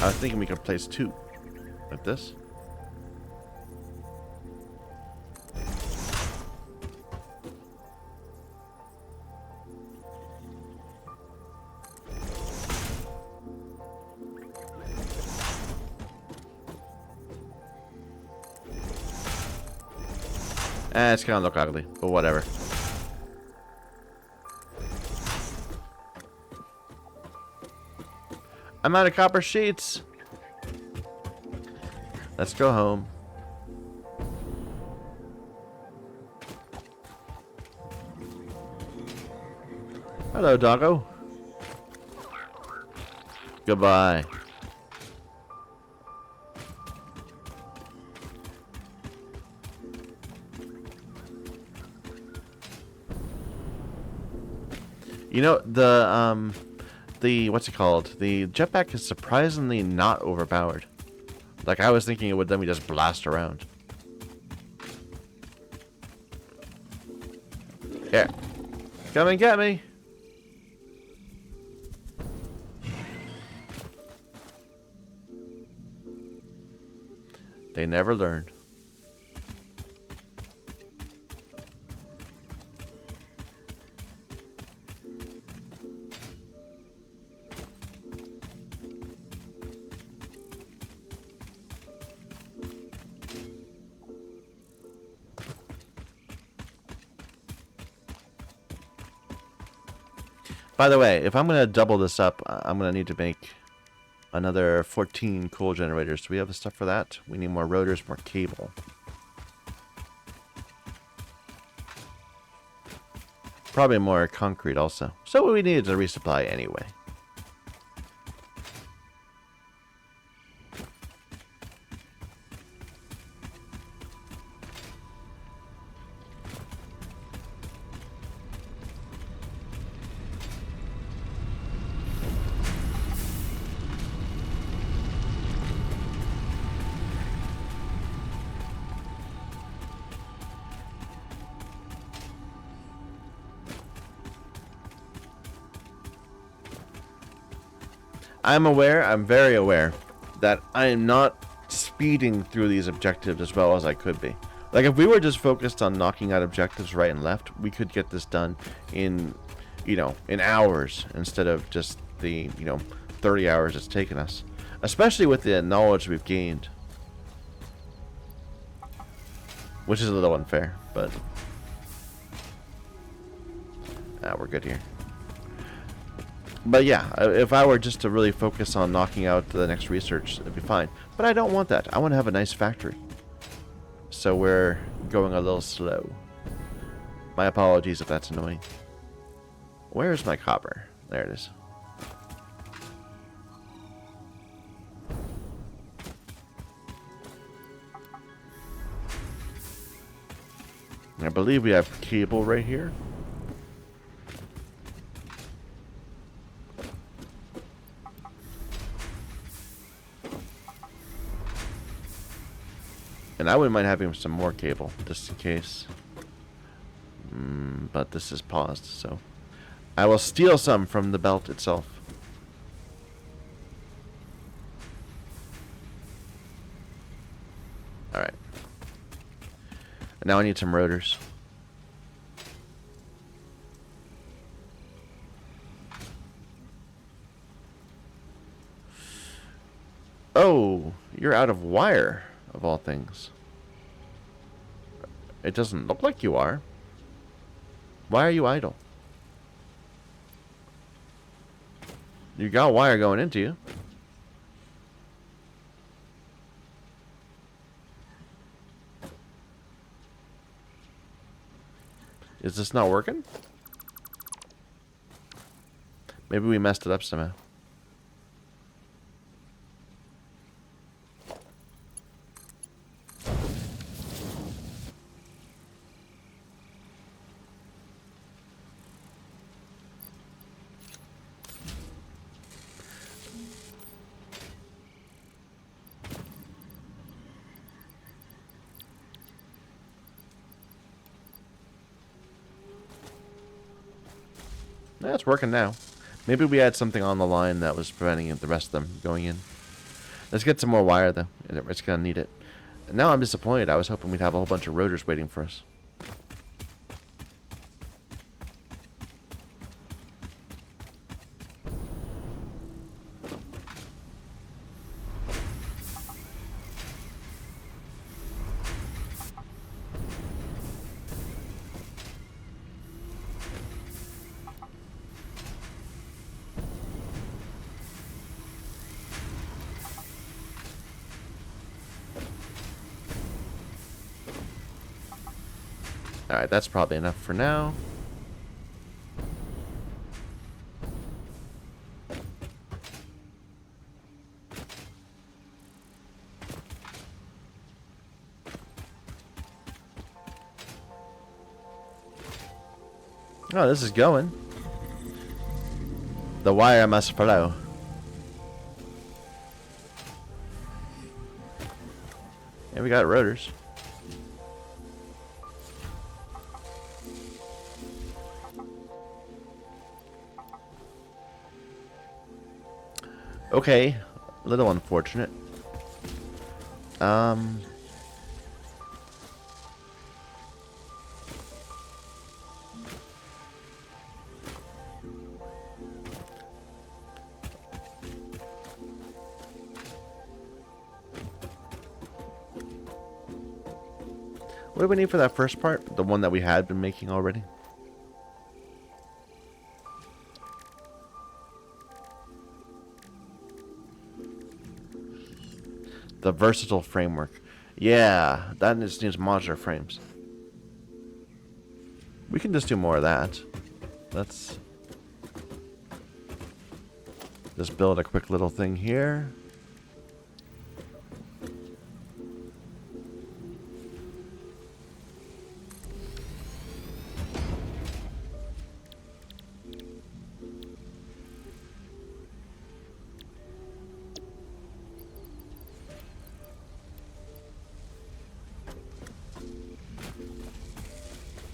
I was thinking we could place two, like this. It's gonna look ugly, but whatever. I'm out of copper sheets. Let's go home. Hello, doggo. Goodbye. You know, the what's it called? The jetpack is surprisingly not overpowered. Like, I was thinking it would let me just blast around. Here. Come and get me. They never learned. By the way, if I'm going to double this up, I'm going to need to make another 14 coal generators. Do we have the stuff for that? We need more rotors, more cable. Probably more concrete also. So we needed to resupply anyway. I'm aware, I'm very aware, that I am not speeding through these objectives as well as I could be. Like, if we were just focused on knocking out objectives right and left, we could get this done in, in hours instead of just the, 30 hours it's taken us. Especially with the knowledge we've gained. Which is a little unfair, but... we're good here. But yeah, if I were just to really focus on knocking out the next research, it'd be fine. But I don't want that. I want to have a nice factory. So we're going a little slow. My apologies if that's annoying. Where is my copper? There it is. I believe we have cable right here. And I wouldn't mind having some more cable, just in case. But this is paused, so... I will steal some from the belt itself. Alright. And now I need some rotors. Oh, you're out of wire. Of all things. It doesn't look like you are. Why are you idle? You got wire going into you. Is this not working? Maybe we messed it up somehow. Yeah, it's working now. Maybe we had something on the line that was preventing the rest of them going in. Let's get some more wire, though. It's going to need it. And now I'm disappointed. I was hoping we'd have a whole bunch of rotors waiting for us. Alright, that's probably enough for now. Oh, this is going. The wire must flow. And we got rotors. Okay, a little unfortunate. What do we need for that first part? The one that we had been making already? The versatile framework. Yeah, that just needs modular frames. We can just do more of that. Let's just build a quick little thing here.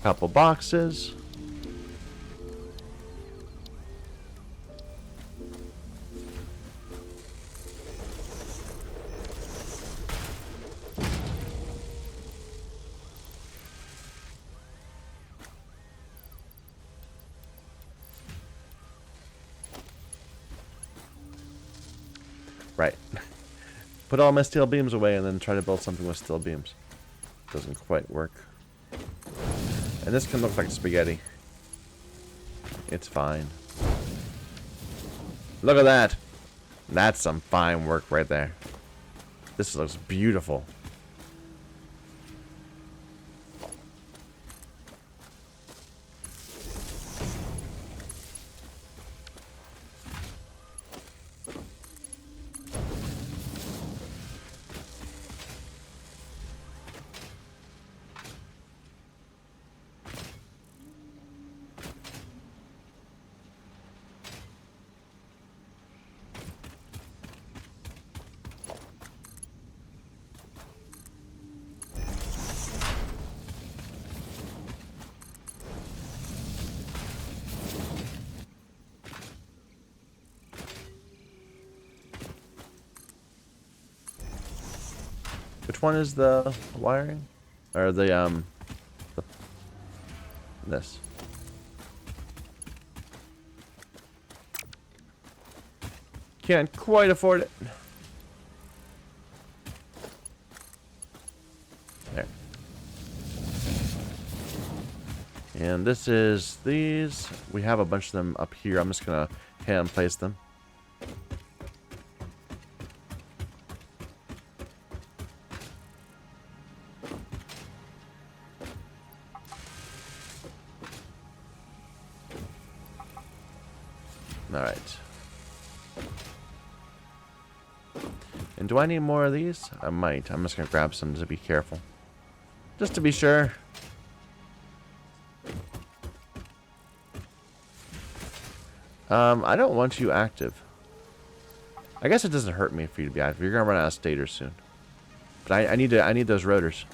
Couple boxes. Right. Put all my steel beams away and then try to build something with steel beams. Doesn't quite work. And this can look like spaghetti. It's fine. Look at that. That's some fine work right there. This looks beautiful. Which one is the wiring? Or the this. Can't quite afford it. There. And this is these. We have a bunch of them up here. I'm just gonna hand place them. Alright. And do I need more of these? I might. I'm just going to grab some to be careful. Just to be sure. I don't want you active. I guess it doesn't hurt me for you to be active. You're going to run out of stators soon. But I need those rotors.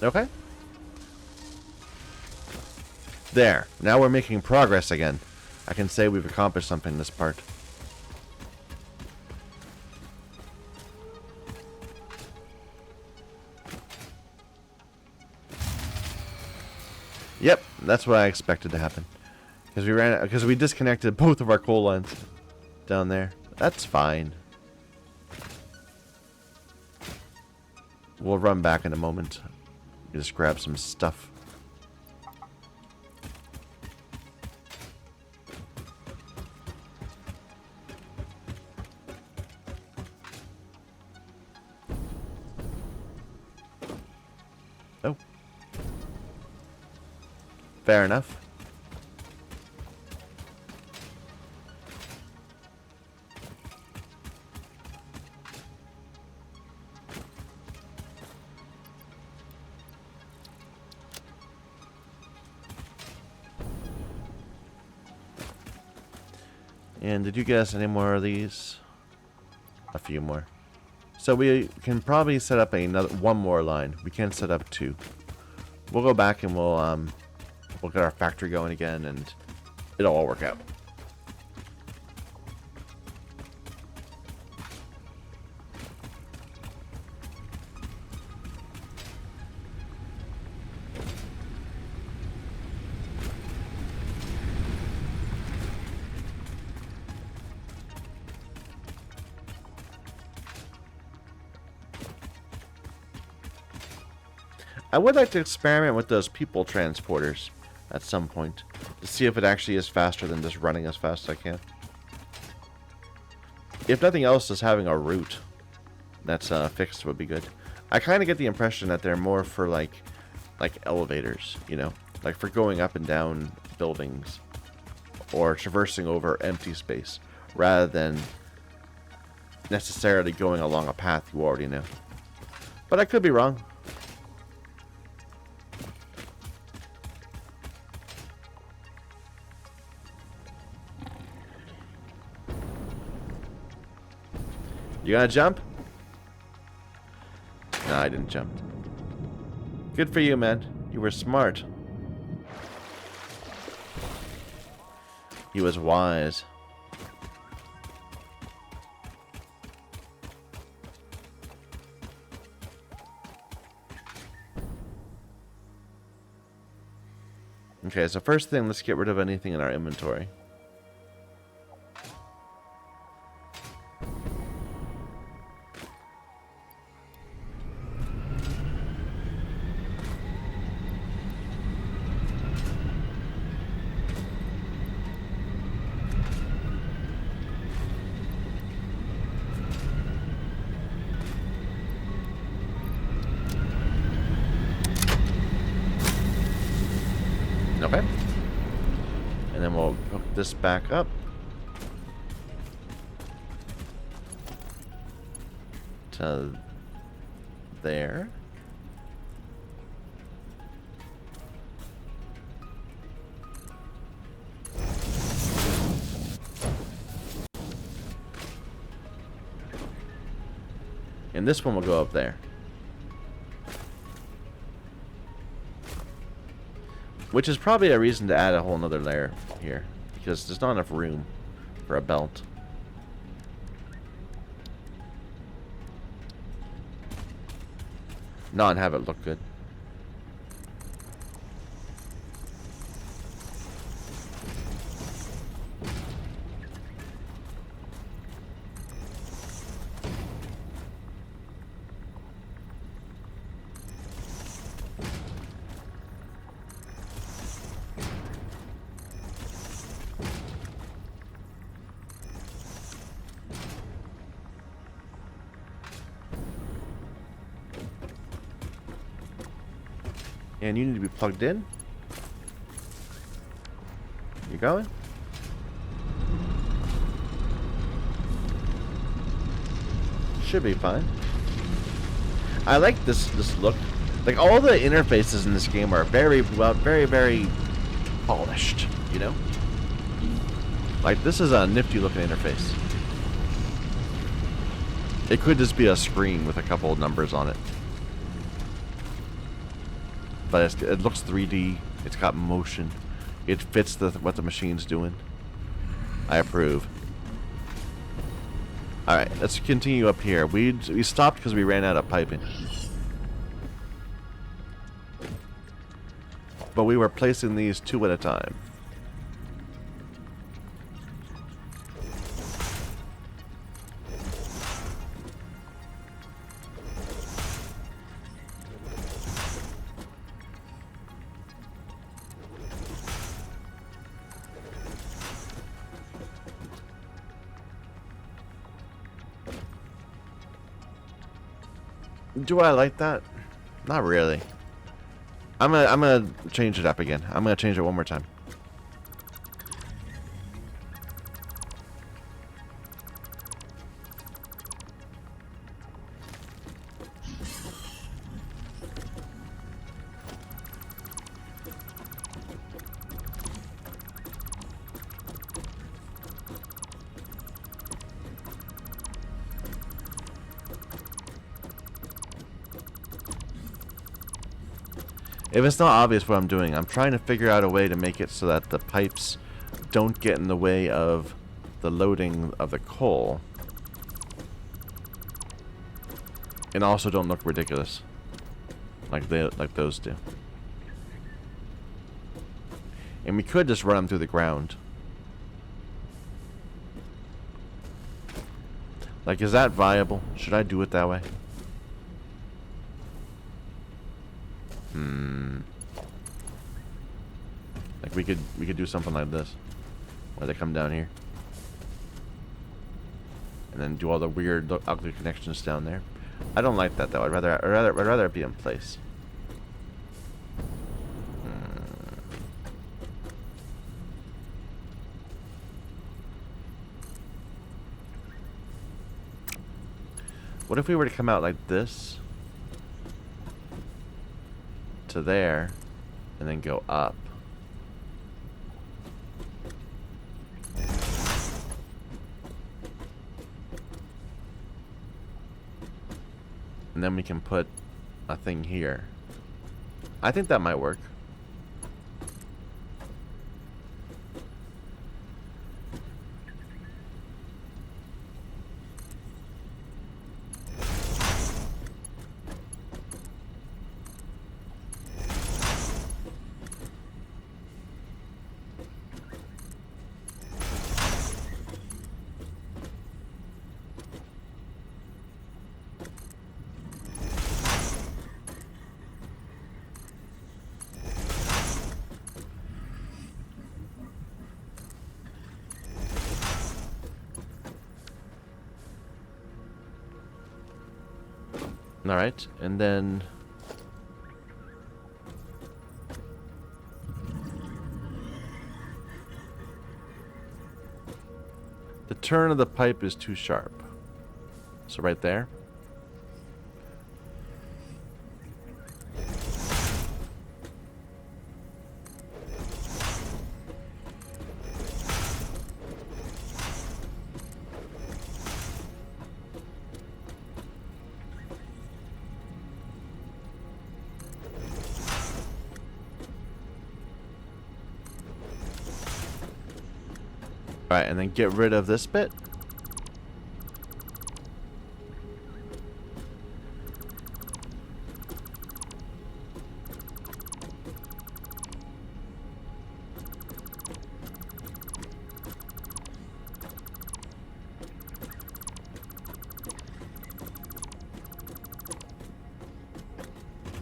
Okay. There. Now we're making progress again. I can say we've accomplished something in this part. Yep, that's what I expected to happen. Because we disconnected both of our coal lines down there. That's fine. We'll run back in a moment. Just grab some stuff. Oh. Fair enough. And did you get us any more of these? A few more. So we can probably set up one more line. We can set up 2. We'll go back and we'll get our factory going again, and it'll all work out. I would like to experiment with those people transporters at some point to see if it actually is faster than just running as fast as I can. If nothing else, just having a route that's fixed would be good. I kind of get the impression that they're more for like elevators, you know, like for going up and down buildings or traversing over empty space rather than necessarily going along a path you already know. But I could be wrong. You gonna jump? No, I didn't jump. Good for you, man. You were smart. He was wise. Okay, so first thing, let's get rid of anything in our inventory. Okay. And then we'll hook this back up. To there. And this one will go up there. Which is probably a reason to add a whole nother layer here. Because there's not enough room for a belt. Not and have it look good. And you need to be plugged in. You going? Should be fine. I like this look. Like all the interfaces in this game are very polished, you know? Like this is a nifty looking interface. It could just be a screen with a couple of numbers on it. But it looks 3D. It's got motion. It fits what the machine's doing. I approve. Alright, let's continue up here. We stopped because we ran out of piping. But we were placing these two at a time. Do I like that? Not really. I'm gonna change it up again. I'm gonna change it one more time. If it's not obvious what I'm doing, I'm trying to figure out a way to make it so that the pipes don't get in the way of the loading of the coal. And also don't look ridiculous. Like those do. And we could just run them through the ground. Like, is that viable? Should I do it that way? Like we could do something like this, where they come down here, and then do all the weird, ugly connections down there. I don't like that though. I'd rather it be in place. What if we were to come out like this to there, and then go up? And then we can put a thing here. I think that might work. All right, and then the turn of the pipe is too sharp. So right there. Alright, and then get rid of this bit.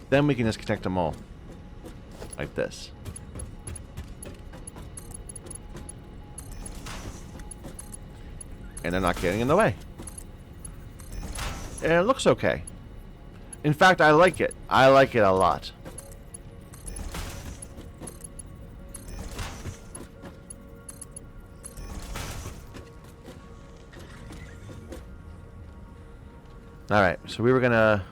Then we can just connect them all. Like this. And they're not getting in the way. And it looks okay. In fact, I like it. I like it a lot. Alright, so we were gonna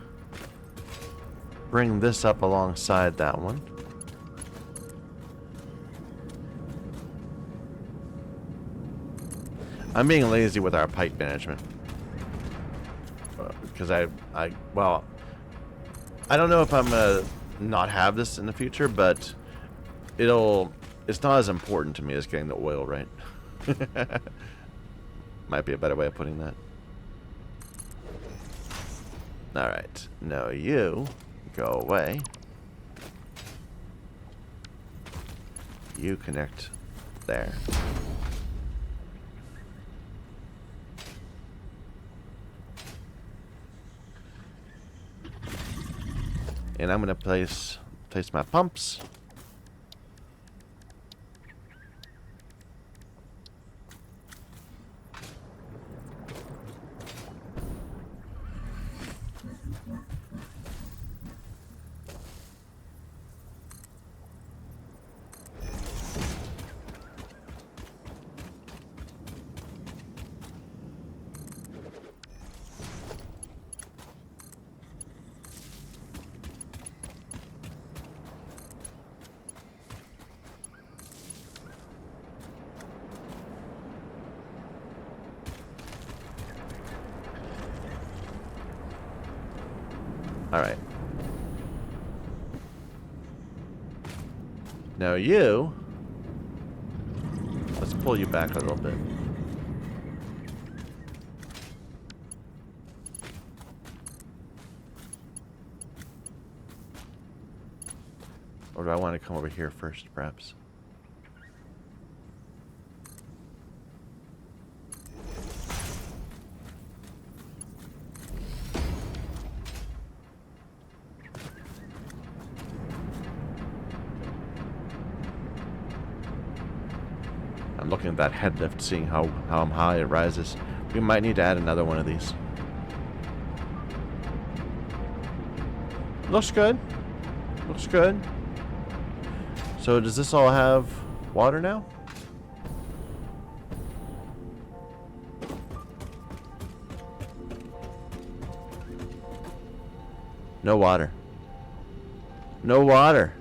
bring this up alongside that one. I'm being lazy with our pipe management. Because well, I don't know if I'm gonna not have this in the future, but it's not as important to me as getting the oil right. Might be a better way of putting that. Alright, now you go away. You connect there. And I'm gonna place my pumps. Alright. Now you... Let's pull you back a little bit. Or do I want to come over here first, perhaps? I'm looking at that head lift, seeing how high it rises. We might need to add another one of these. Looks good. Looks good. So does this all have water now? No water. No water.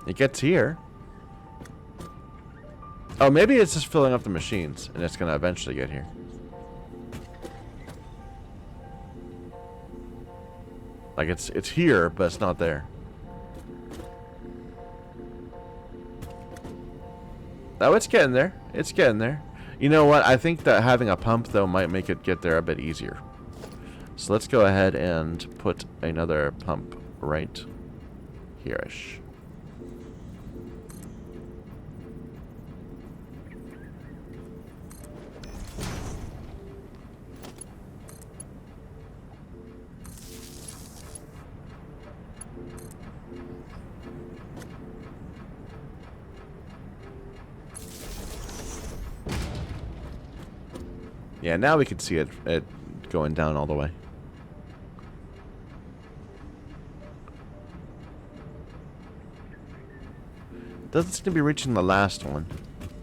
It gets here. Oh, maybe it's just filling up the machines, and it's going to eventually get here. Like, it's here, but it's not there. Oh, it's getting there. It's getting there. You know what? I think that having a pump, though, might make it get there a bit easier. So let's go ahead and put another pump right here-ish. Yeah, now we can see it going down all the way. Doesn't seem to be reaching the last one,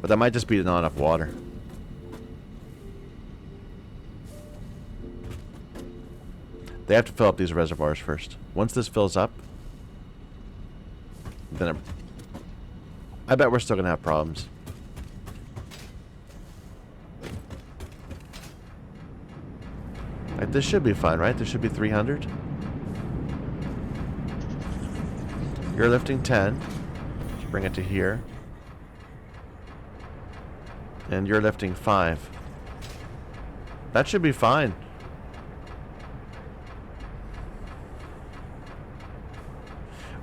but that might just be not enough water. They have to fill up these reservoirs first. Once this fills up, then I bet we're still gonna have problems. Like, this should be fine, right? This should be 300. You're lifting 10. So bring it to here. And you're lifting 5. That should be fine.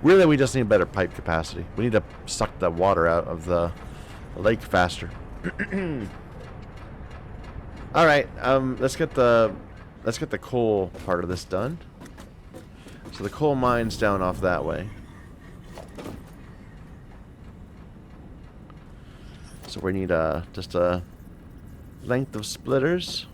Really, we just need better pipe capacity. We need to suck the water out of the lake faster. All right, let's get the coal part of this done. So the coal mine's down off that way. So we need just a length of splitters.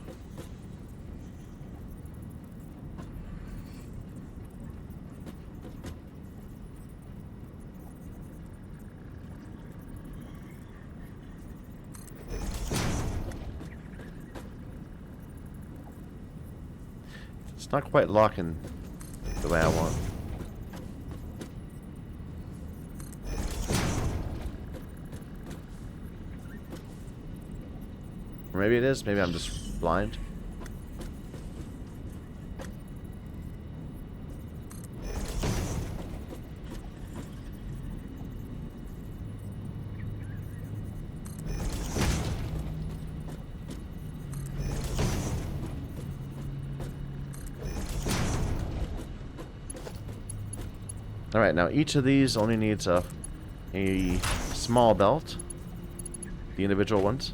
It's not quite locking the way I want. Or maybe it is. Maybe I'm just blind. Alright, now each of these only needs a small belt. The individual ones.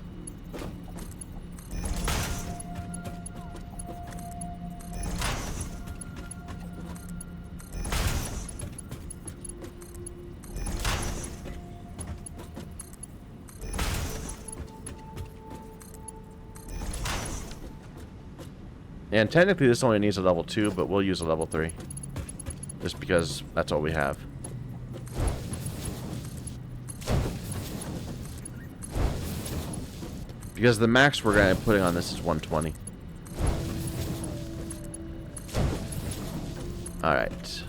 And technically this only needs a level 2, but we'll use a level 3. Just because that's all we have. Because the max we're going to be putting on this is 120. Alright.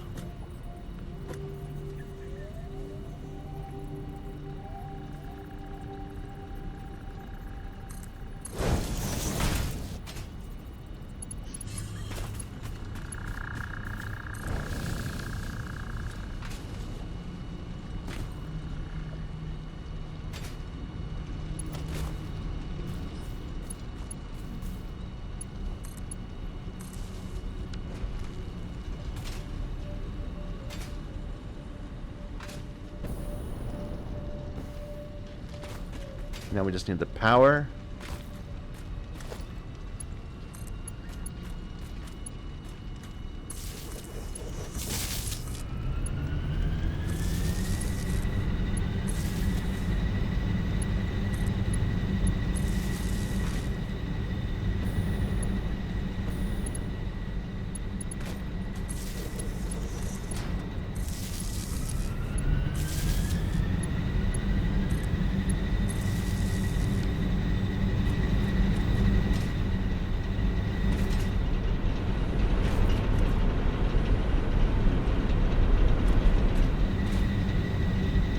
Now we just need the power.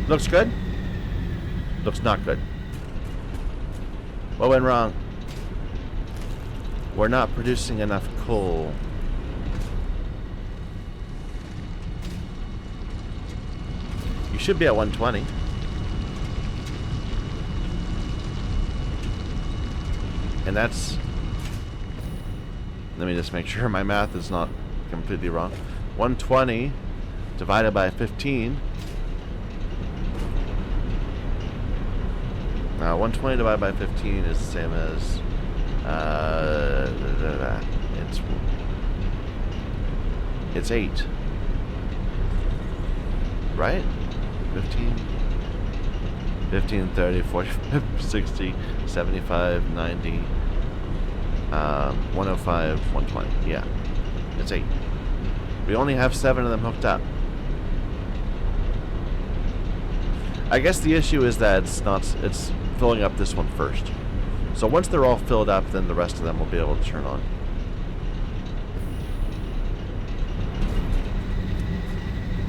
Looks good? Looks not good. What went wrong? We're not producing enough coal. You should be at 120. And that's... Let me just make sure my math is not completely wrong. 120 divided by 15. 120 divided by 15 is the same as it's 8, right? 15, 30, 40, 60, 75, 90. 105, 120. Yeah, it's 8. We only have 7 of them hooked up. I guess the issue is that it's filling up this one first. So once they're all filled up, then the rest of them will be able to turn on.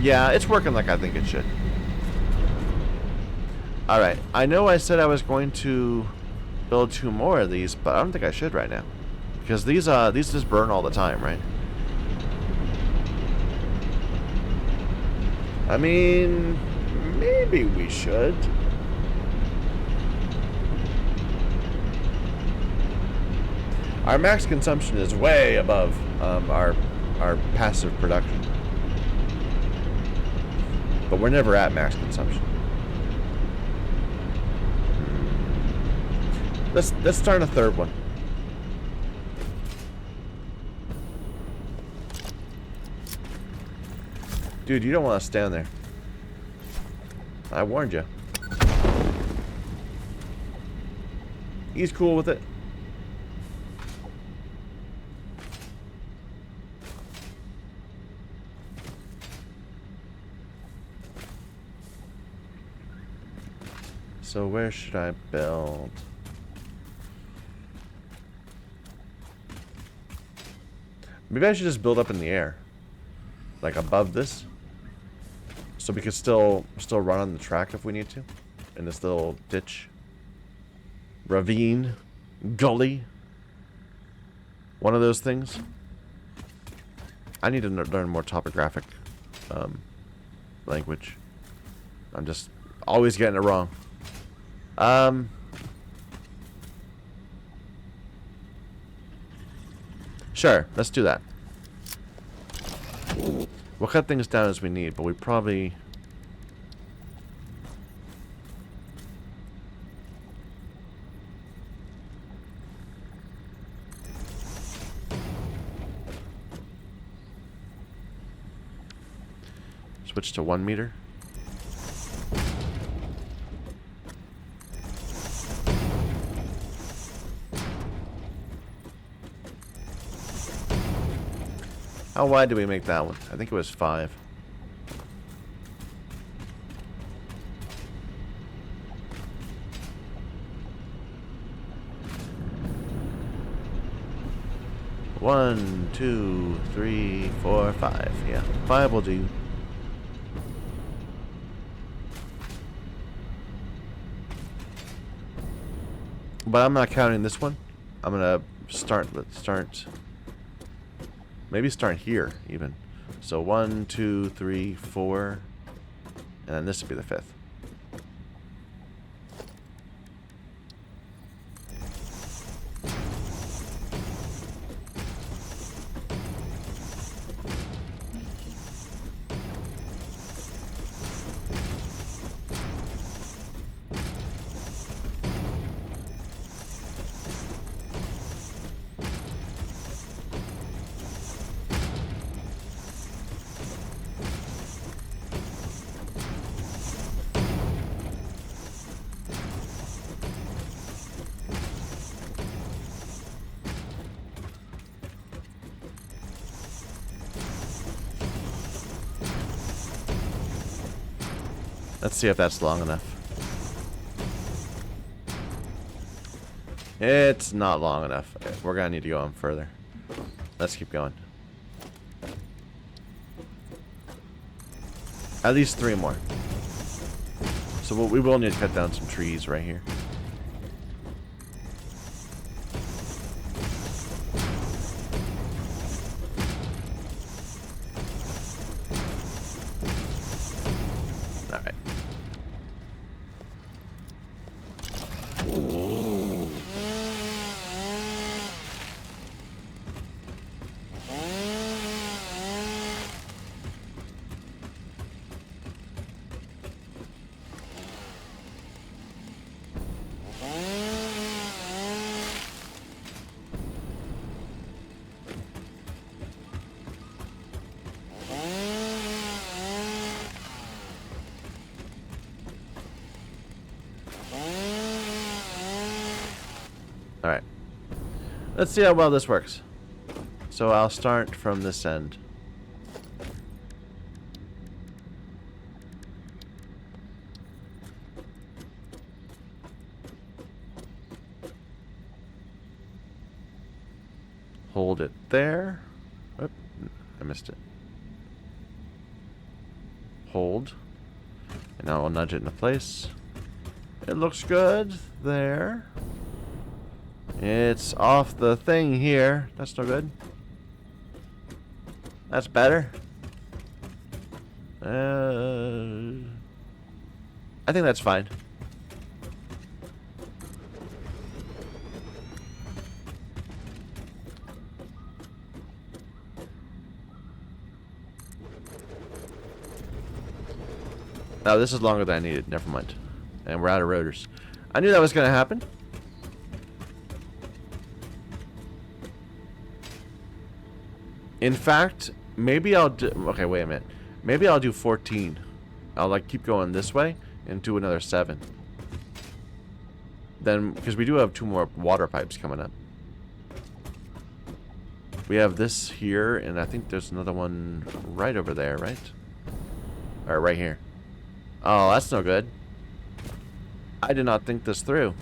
Yeah, it's working like I think it should. Alright, I know I said I was going to build 2 more of these, but I don't think I should right now. Because these just burn all the time, right? I mean, maybe we should. Our max consumption is way above our passive production. But we're never at max consumption. Let's start a third one. Dude, you don't want to stand there. I warned you. He's cool with it. So where should I build? Maybe I should just build up in the air. Like above this. So we could still run on the track if we need to. In this little ditch. Ravine. Gully. One of those things. I need to learn more topographic language. I'm just always getting it wrong. Sure, let's do that. We'll cut things down as we need, but we probably... Switch to 1 meter. How wide do we make that one? I think it was 5. One, 2, 3, 4, 5. Yeah, 5 will do. But I'm not counting this one. I'm gonna start. Maybe start here, even. So 1, 2, 3, 4. And then this would be the 5th. Let's see if that's long enough. It's not long enough. We're gonna need to go on further. Let's keep going. At least 3 more. So we will need to cut down some trees right here. Alright. Let's see how well this works. So I'll start from this end. Hold it there. Oop, I missed it. Hold. And now I'll nudge it into place. It looks good there. It's off the thing here. That's no good. That's better. I think that's fine. Oh, this is longer than I needed. Never mind. And we're out of rotors. I knew that was going to happen. In fact, maybe I'll do... Okay, wait a minute. Maybe I'll do 14. I'll, like, keep going this way and do another 7. Then, because we do have 2 more water pipes coming up. We have this here, and I think there's another one right over there, right? Or right here. Oh, that's no good. I did not think this through.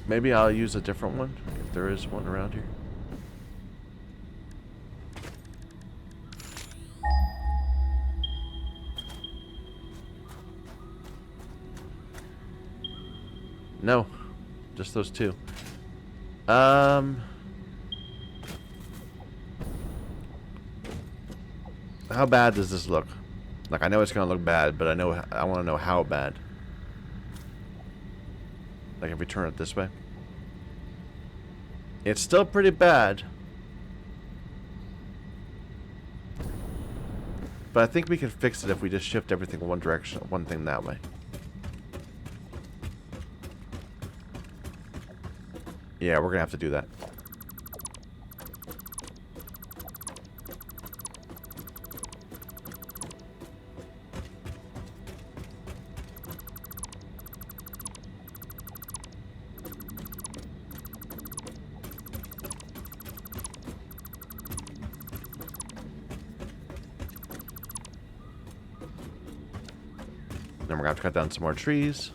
Maybe I'll use a different one, if there is one around here. No, just those 2. How bad does this look? Like, I know it's gonna look bad, but I want to know how bad. Like, if we turn it this way. It's still pretty bad. But I think we can fix it if we just shift everything one direction, one thing that way. Yeah, we're gonna have to do that. Then we're gonna have to cut down some more trees.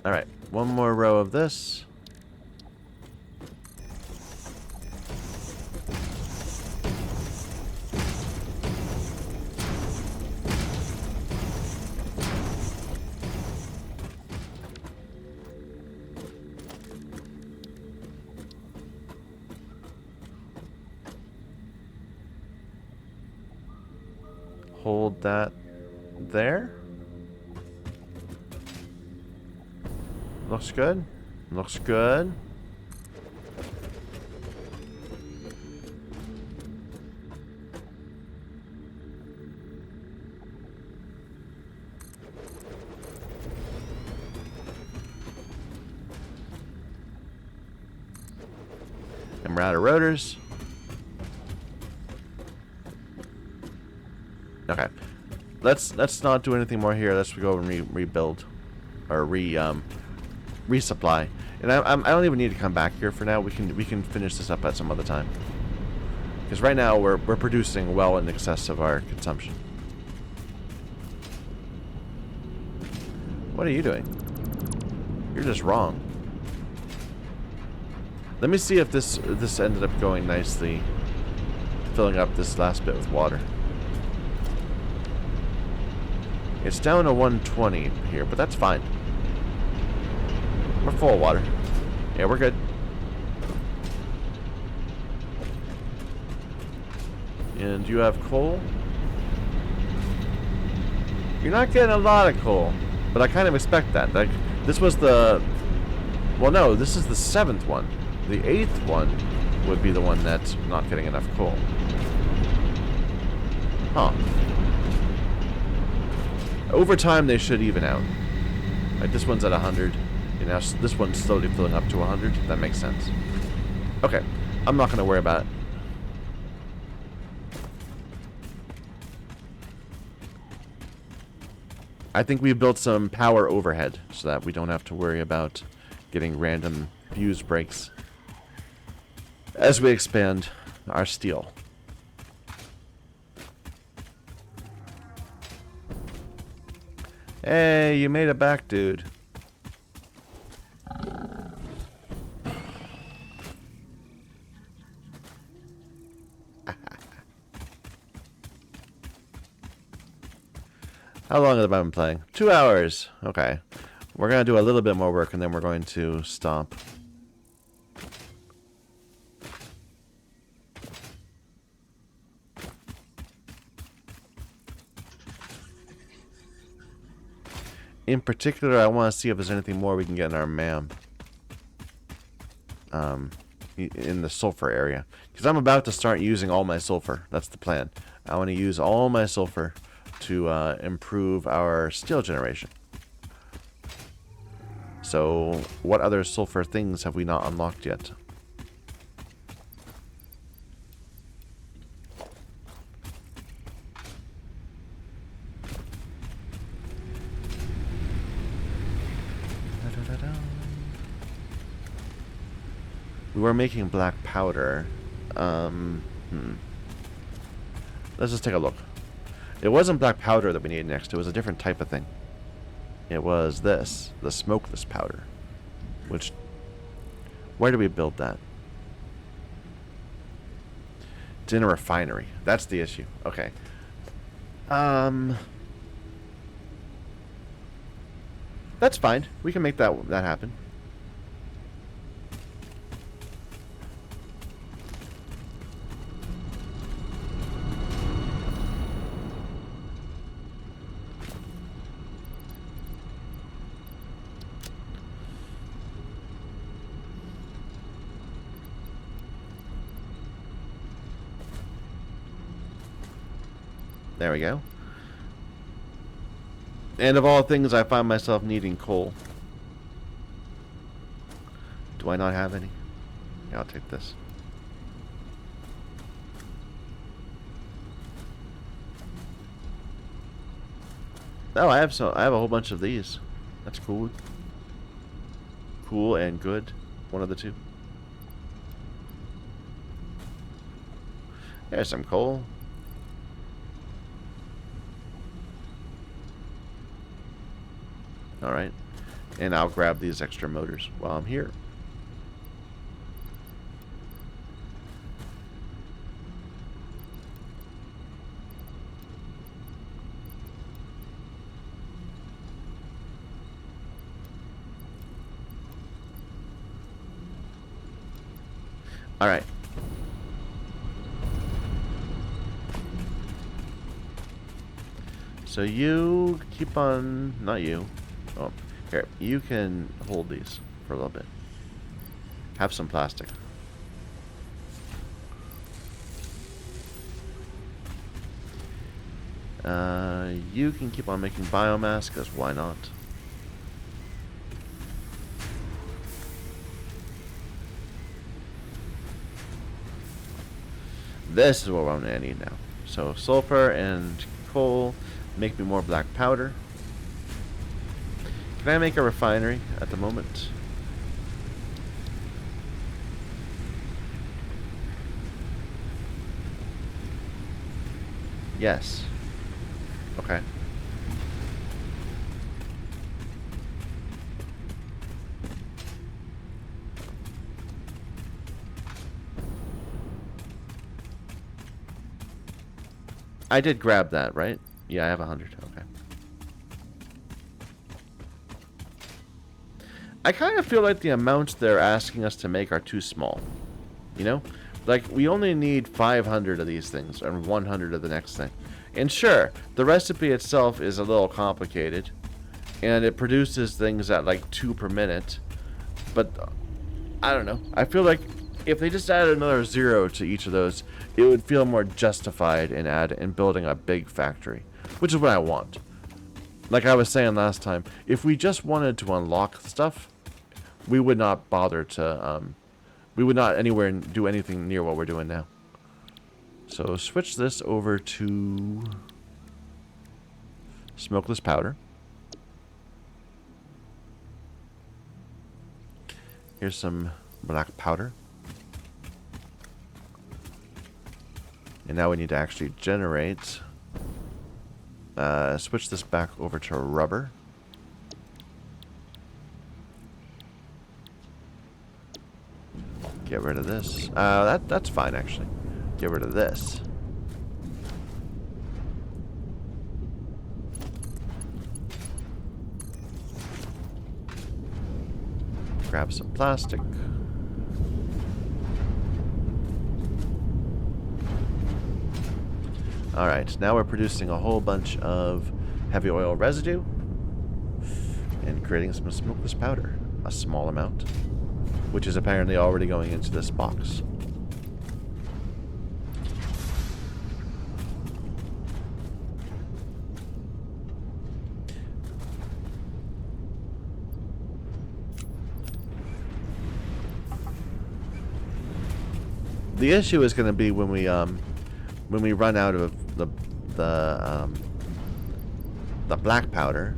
Alright, one more row of this. Hold that there. Looks good. Looks good. And we're out of rotors. Okay. Let's not do anything more here. Let's go and rebuild or resupply. And I don't even need to come back here for now. We can finish this up at some other time. Because right now we're producing well in excess of our consumption. What are you doing? You're just wrong. Let me see if this ended up going nicely, filling up this last bit with water. It's down to 120 here, but that's fine. We're full of water. Yeah, we're good. And you have coal? You're not getting a lot of coal. But I kind of expect that. Like, this was the... Well, no, this is the 7th one. The 8th one would be the one that's not getting enough coal. Huh. Over time, they should even out. Like, this one's at 100. You know, this one's slowly filling up to 100. That makes sense. Okay. I'm not going to worry about it. I think we've built some power overhead so that we don't have to worry about getting random fuse breaks as we expand our steel. Hey, you made it back, dude. How long have I been playing? 2 hours. Okay. We're going to do a little bit more work and then we're going to stop. In particular, I want to see if there's anything more we can get in our MAM. In the sulfur area. Because I'm about to start using all my sulfur. That's the plan. I want to use all my sulfur to improve our steel generation. So, what other sulfur things have we not unlocked yet? We were making black powder. Let's just take a look. It wasn't black powder that we needed next. It was a different type of thing. It was this, the smokeless powder. Which, where do we build that? It's in a refinery. That's the issue. Okay. That's fine. We can make that happen. There we go. And of all things, I find myself needing coal. Do I not have any? Yeah, I'll take this. Oh, I have a whole bunch of these. That's cool. Cool and good. One of the two. There's some coal. Alright. And I'll grab these extra motors while I'm here. Alright. So you keep on... Not you. Oh, here, you can hold these for a little bit. Have some plastic. You can keep on making biomass, because why not? This is what I'm going to need now. So sulfur and coal make me more black powder. Can I make a refinery at the moment? Yes. Okay. I did grab that, right? Yeah, I have 100. Okay. I kind of feel like the amounts they're asking us to make are too small. You know? Like, we only need 500 of these things and 100 of the next thing. And sure, the recipe itself is a little complicated. and it produces things at like 2 per minute. But I don't know. I feel like if they just added another 0 to each of those, it would feel more justified in building a big factory, which is what I want. Like I was saying last time, if we just wanted to unlock stuff, we would not bother to, we would not anywhere do anything near what we're doing now. So switch this over to smokeless powder. Here's some black powder. And now we need to actually generate. Switch this back over to rubber. Get rid of this. That's fine actually. Get rid of this. Grab some plastic. Alright, now we're producing a whole bunch of heavy oil residue and creating some smokeless powder. A small amount, which is apparently already going into this box. The issue is going to be when we run out of the black powder.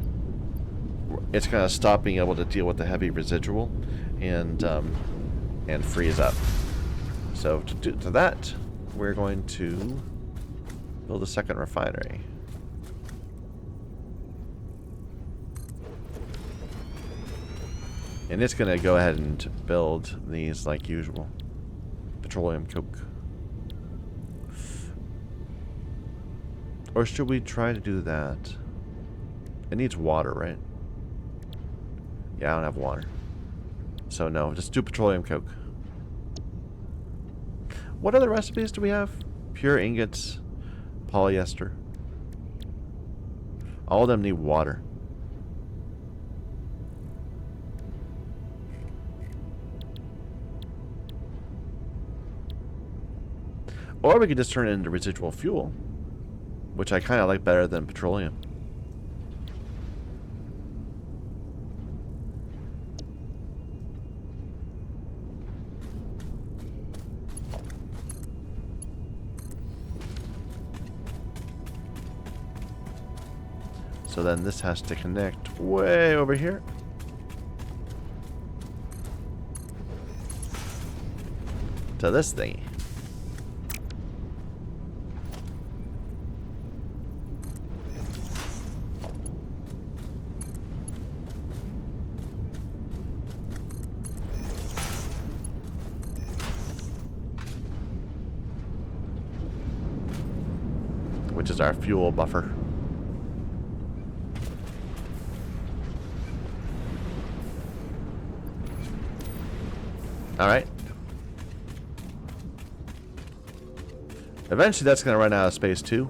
It's going to stop being able to deal with the heavy residual and freeze up. So to that, we're going to build a second refinery. And it's going to go ahead and build these like usual. Petroleum coke. Or should we try to do that? It needs water, right? Yeah, I don't have water. So no, just do petroleum coke. What other recipes do we have? Pure ingots, polyester. All of them need water. Or we could just turn it into residual fuel, which I kind of like better than petroleum. So then this has to connect way over here. To this thingy. Which is our fuel buffer. Alright. Eventually that's going to run out of space too.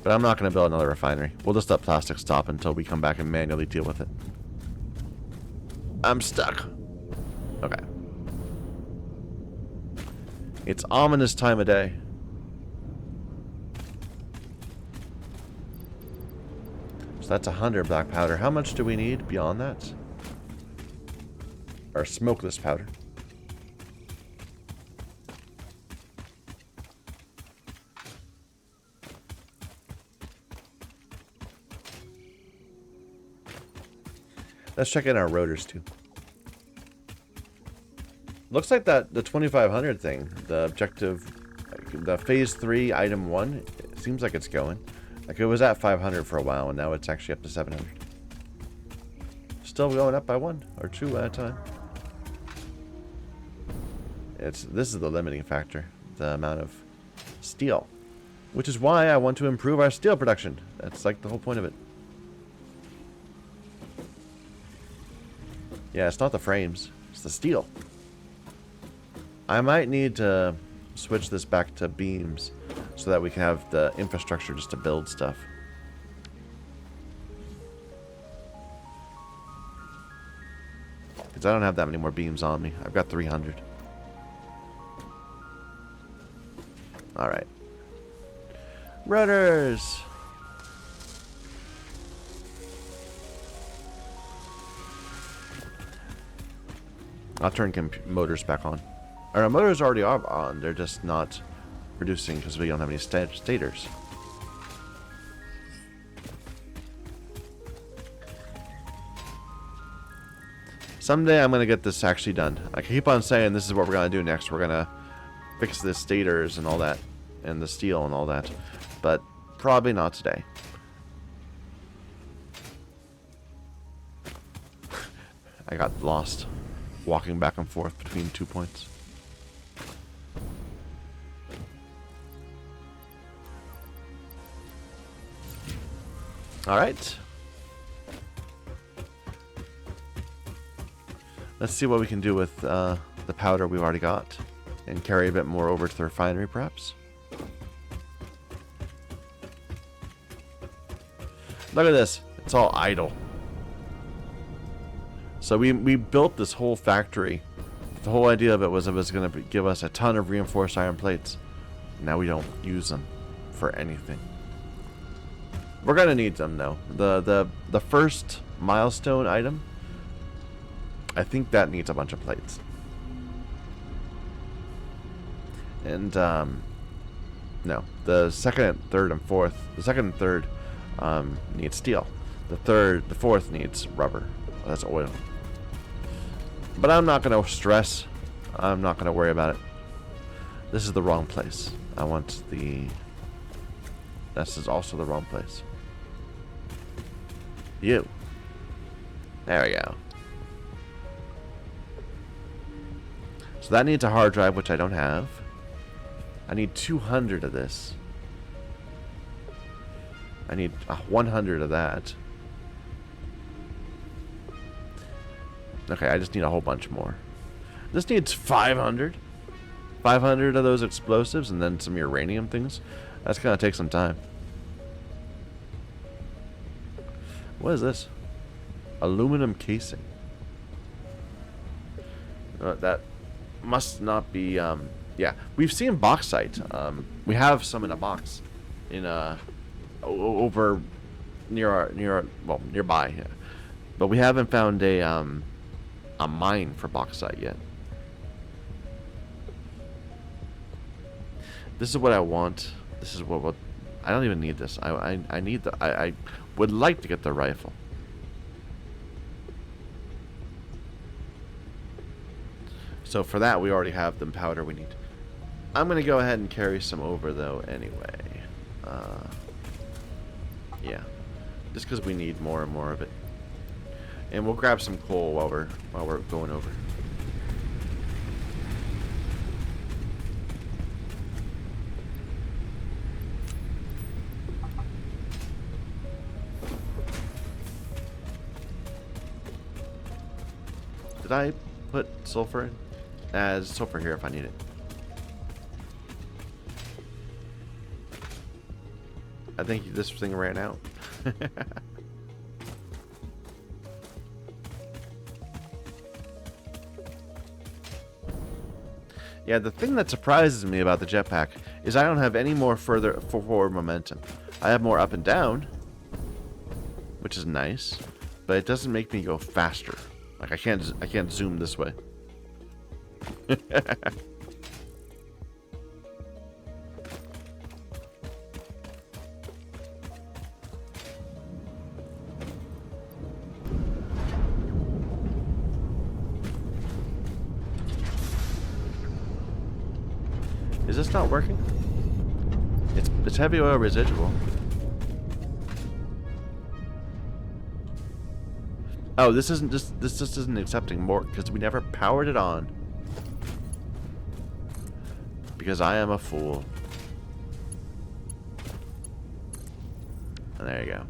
But I'm not going to build another refinery. We'll just let plastic stop until we come back and manually deal with it. I'm stuck. Okay. It's ominous time of day. So that's 100 black powder. How much do we need beyond that? Or smokeless powder. Let's check in our rotors too. Looks like that the 2500 thing, the objective, the phase 3 item 1, it seems like it's going. Like it was at 500 for a while and now it's actually up to 700. Still going up by 1 or 2 at a time. This is the limiting factor, the amount of steel, which is why I want to improve our steel production. That's like the whole point of it. Yeah, it's not the frames, it's the steel. I might need to switch this back to beams so that we can have the infrastructure just to build stuff. because I don't have that many more beams on me. I've got 300. Alright. Rudders! I'll turn motors back on. Our motors already are on. They're just not producing because we don't have any stators. Someday I'm going to get this actually done. I keep on saying this is what we're going to do next. We're going to fix the stators and all that. And the steel and all that. But probably not today. I got lost walking back and forth between 2 points. Alright. Let's see what we can do with the powder we've already got. And carry a bit more over to the refinery, perhaps. Look at this. It's all idle. So we built this whole factory. The whole idea of it was going to give us a ton of reinforced iron plates. Now we don't use them for anything. We're going to need them, though. The first milestone item, I think that needs a bunch of plates. And, no. The second, third, and fourth. The second and third needs steel. The fourth needs rubber. That's oil. But I'm not going to stress. I'm not going to worry about it. This is the wrong place. I want the... This is also the wrong place. You. There we go. So that needs a hard drive, which I don't have. I need 200 of this. I need 100 of that. Okay, I just need a whole bunch more. This needs 500. 500 of those explosives and then some uranium things. That's going to take some time. What is this? Aluminum casing. That must not be... yeah, we've seen bauxite. We have some in a box. In over nearby. Yeah. But we haven't found a mine for bauxite yet. This is what I want. This is what I don't even need this. I need the I would like to get the rifle. So for that we already have the powder we need. I'm gonna go ahead and carry some over though anyway. Yeah, just because we need more and more of it. And we'll grab some coal while we're going over. Did I put sulfur in? There's sulfur here if I need it. I think this thing ran out. Yeah, the thing that surprises me about the jetpack is I don't have any more further forward momentum. I have more up and down, which is nice, but it doesn't make me go faster. Like I can't zoom this way. Is this not working? It's heavy oil residual. Oh, this just isn't accepting more because we never powered it on. Because I am a fool. And there you go.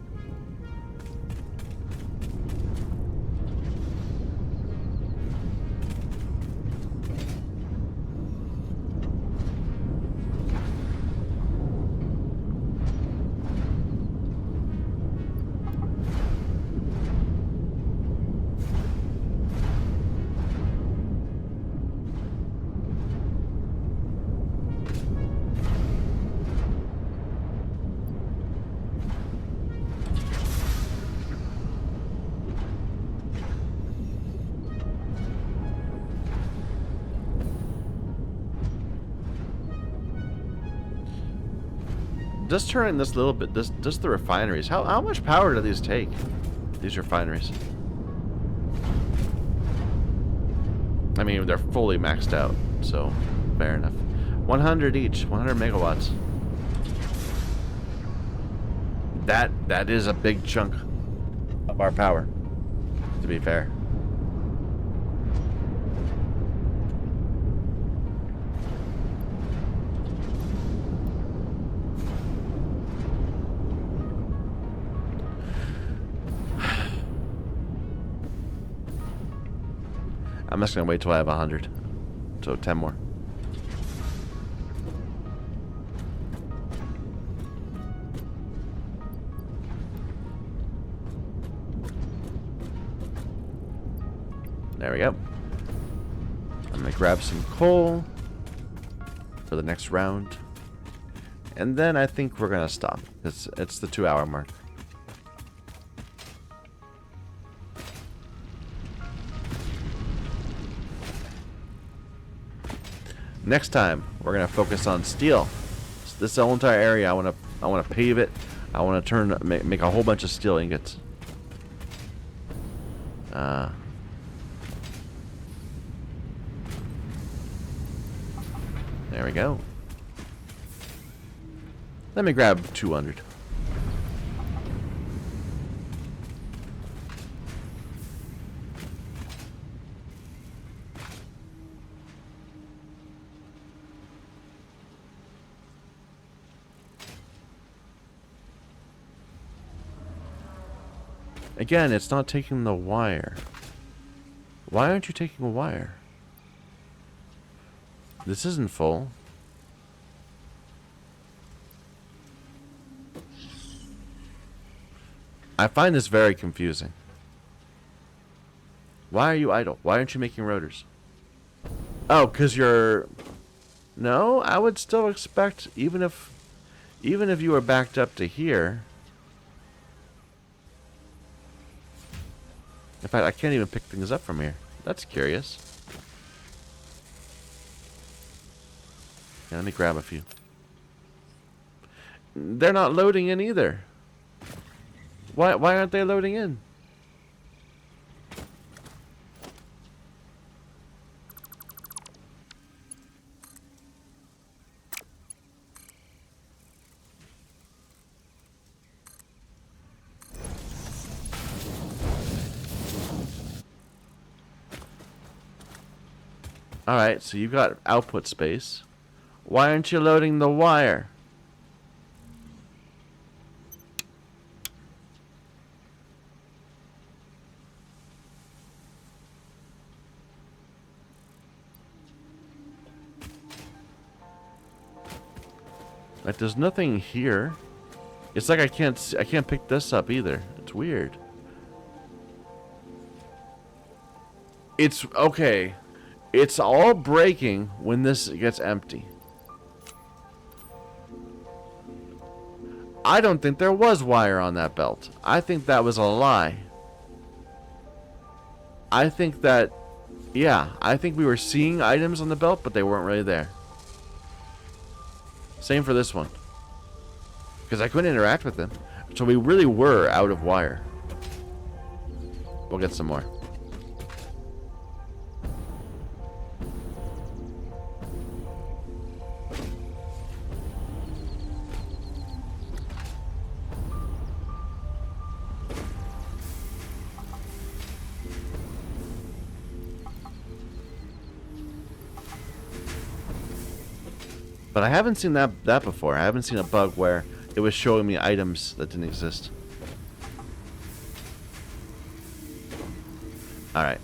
just turning this little bit, just the refineries. How much power do these take? These refineries. I mean, they're fully maxed out, so fair enough. 100 each, 100 megawatts. That is a big chunk of our power, to be fair. I'm just gonna wait till I have 100. So 10 more. There we go. I'm gonna grab some coal for the next round. And then I think we're gonna stop. It's the 2-hour mark. Next time, we're gonna focus on steel. So this whole entire area, I wanna pave it. I wanna make a whole bunch of steel ingots. There we go. Let me grab 200. Again, it's not taking the wire. Why aren't you taking a wire? This isn't full. I find this very confusing. Why are you idle? Why aren't you making rotors? Oh, because you're... No, I would still expect, even if you were backed up to here... In fact, I can't even pick things up from here. That's curious. Yeah, let me grab a few. They're not loading in either. Why aren't they loading in? Alright, so you've got output space. Why aren't you loading the wire? Like, there's nothing here. It's like I can't pick this up either. It's weird. It's okay. It's all breaking when this gets empty. I don't think there was wire on that belt. I think that was a lie. I think that, yeah, I think we were seeing items on the belt, but they weren't really there. Same for this one. Because I couldn't interact with them. So we really were out of wire. We'll get some more. But I haven't seen that before. I haven't seen a bug where it was showing me items that didn't exist. Alright.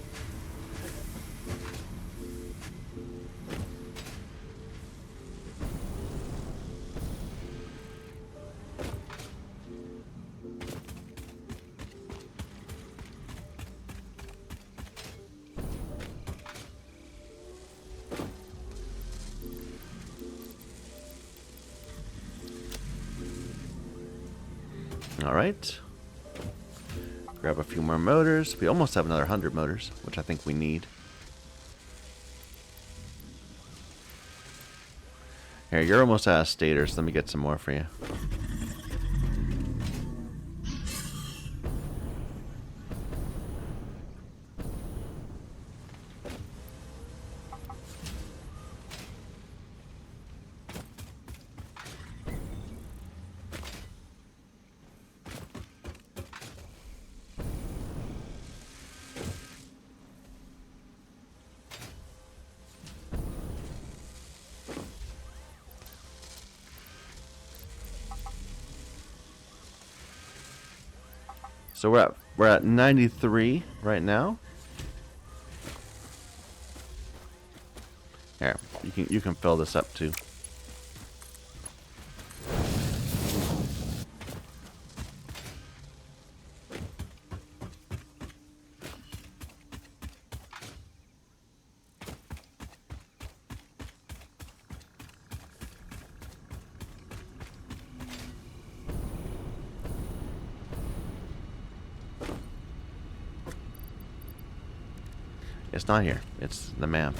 Alright. Grab a few more motors. We almost have another 100 motors, which I think we need. Here, you're almost out of stators. Let me get some more for you. So we're at 93 right now. Here, you can fill this up too. It's not here. It's the map.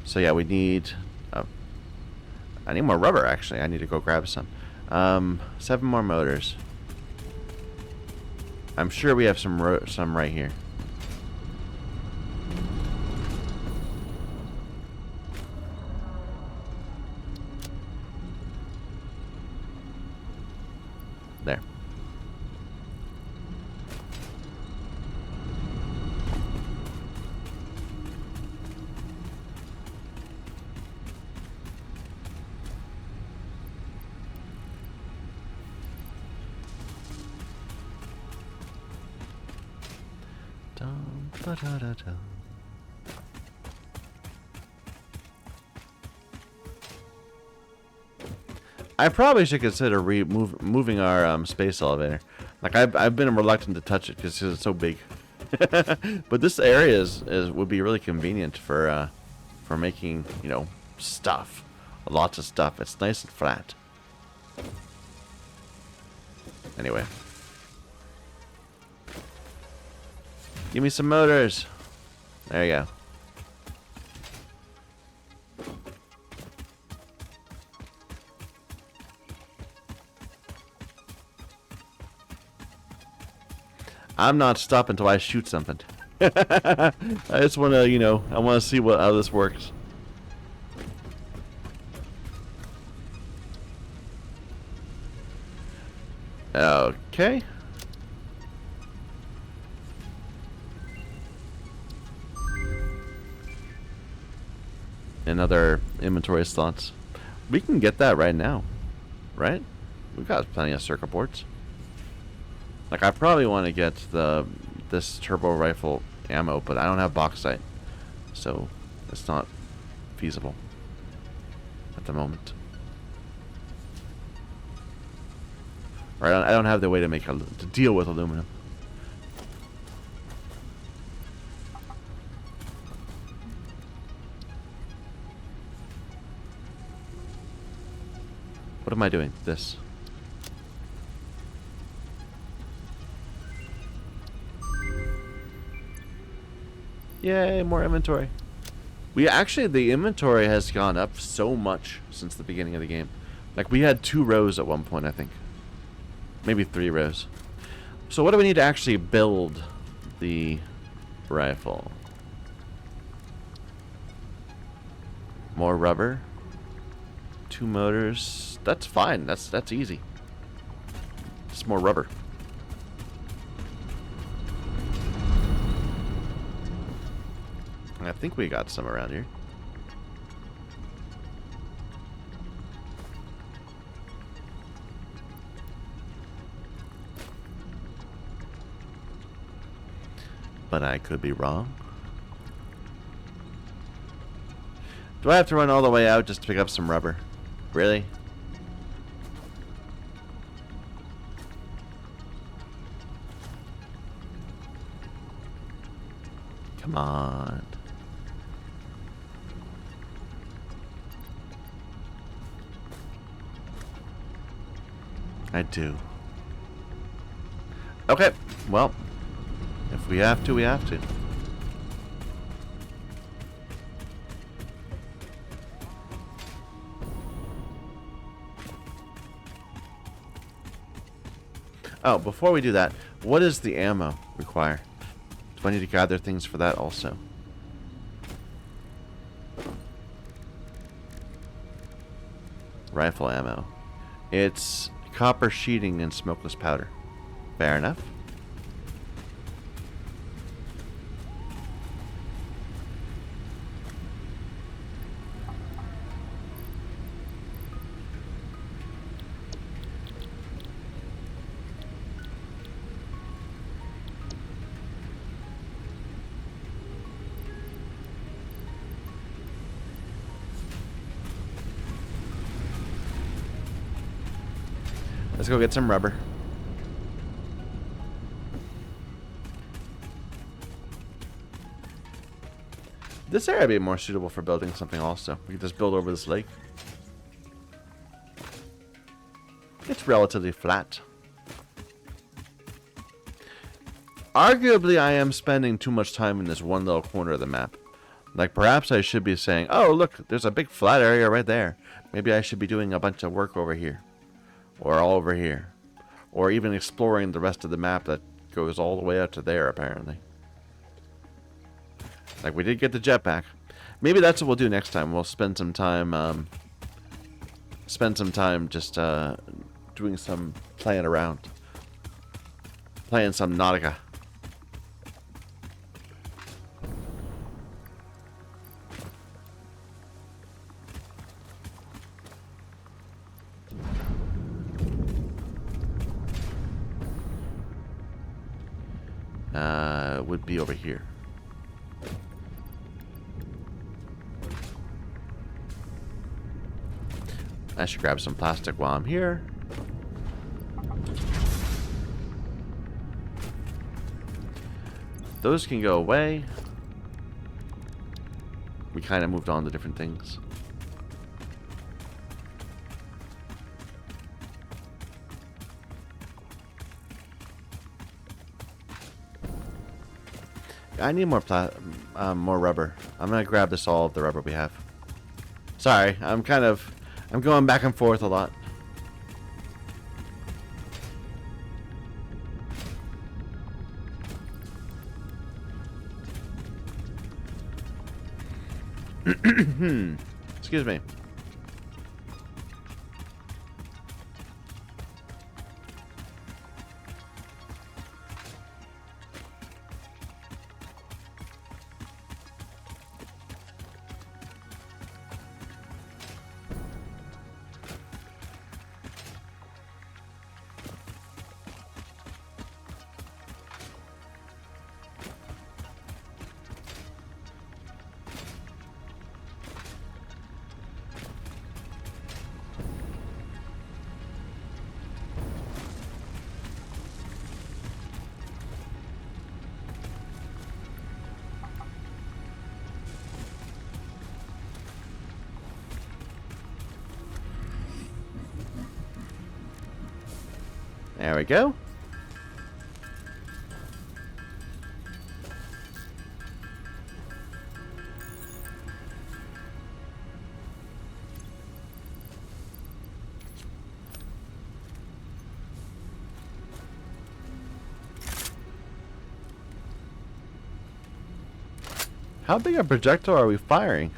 So yeah, we need... I need more rubber, actually. I need to go grab some. 7 more motors. I'm sure we have some right here. There. Dum, ba-da-da-da. I probably should consider moving our space elevator. Like I've been reluctant to touch it because it's so big. But this area would be really convenient for making, you know, stuff. Lots of stuff. It's nice and flat. Anyway. Give me some motors. There you go. I'm not stopping until I shoot something. I just want to, you know, I want to see how this works. Okay. Another inventory slots. We can get that right now, right? We've got plenty of circuit boards. Like I probably want to get this turbo rifle ammo, but I don't have bauxite, so it's not feasible at the moment. Or I don't have the way to deal with aluminum. What am I doing? This. Yay, more inventory. The inventory has gone up so much since the beginning of the game. Like, we had 2 rows at one point, I think. Maybe 3 rows. So what do we need to actually build the rifle? More rubber. 2 motors. That's fine. That's easy. Just more rubber. I think we got some around here. But I could be wrong. Do I have to run all the way out just to pick up some rubber? Really? Come on. I do. Okay, well, if we have to, we have to. Oh, before we do that, what does the ammo require? Do I need to gather things for that also? Rifle ammo. It's copper sheeting and smokeless powder. Fair enough. Let's go get some rubber. This area would be more suitable for building something also. We could just build over this lake. It's relatively flat. Arguably, I am spending too much time in this one little corner of the map. Like, perhaps I should be saying, oh, look, there's a big flat area right there. Maybe I should be doing a bunch of work over here. Or all over here. Or even exploring the rest of the map that goes all the way out to there, apparently. Like, we did get the jetpack. Maybe that's what we'll do next time. We'll spend some time, just, doing some playing around. Playing some Nautica. Would be over here. I should grab some plastic while I'm here. Those can go away. We kind of moved on to different things. I need more rubber. I'm gonna grab this all of the rubber we have. Sorry, I'm going back and forth a lot. Excuse me. There we go. How big a projectile are we firing?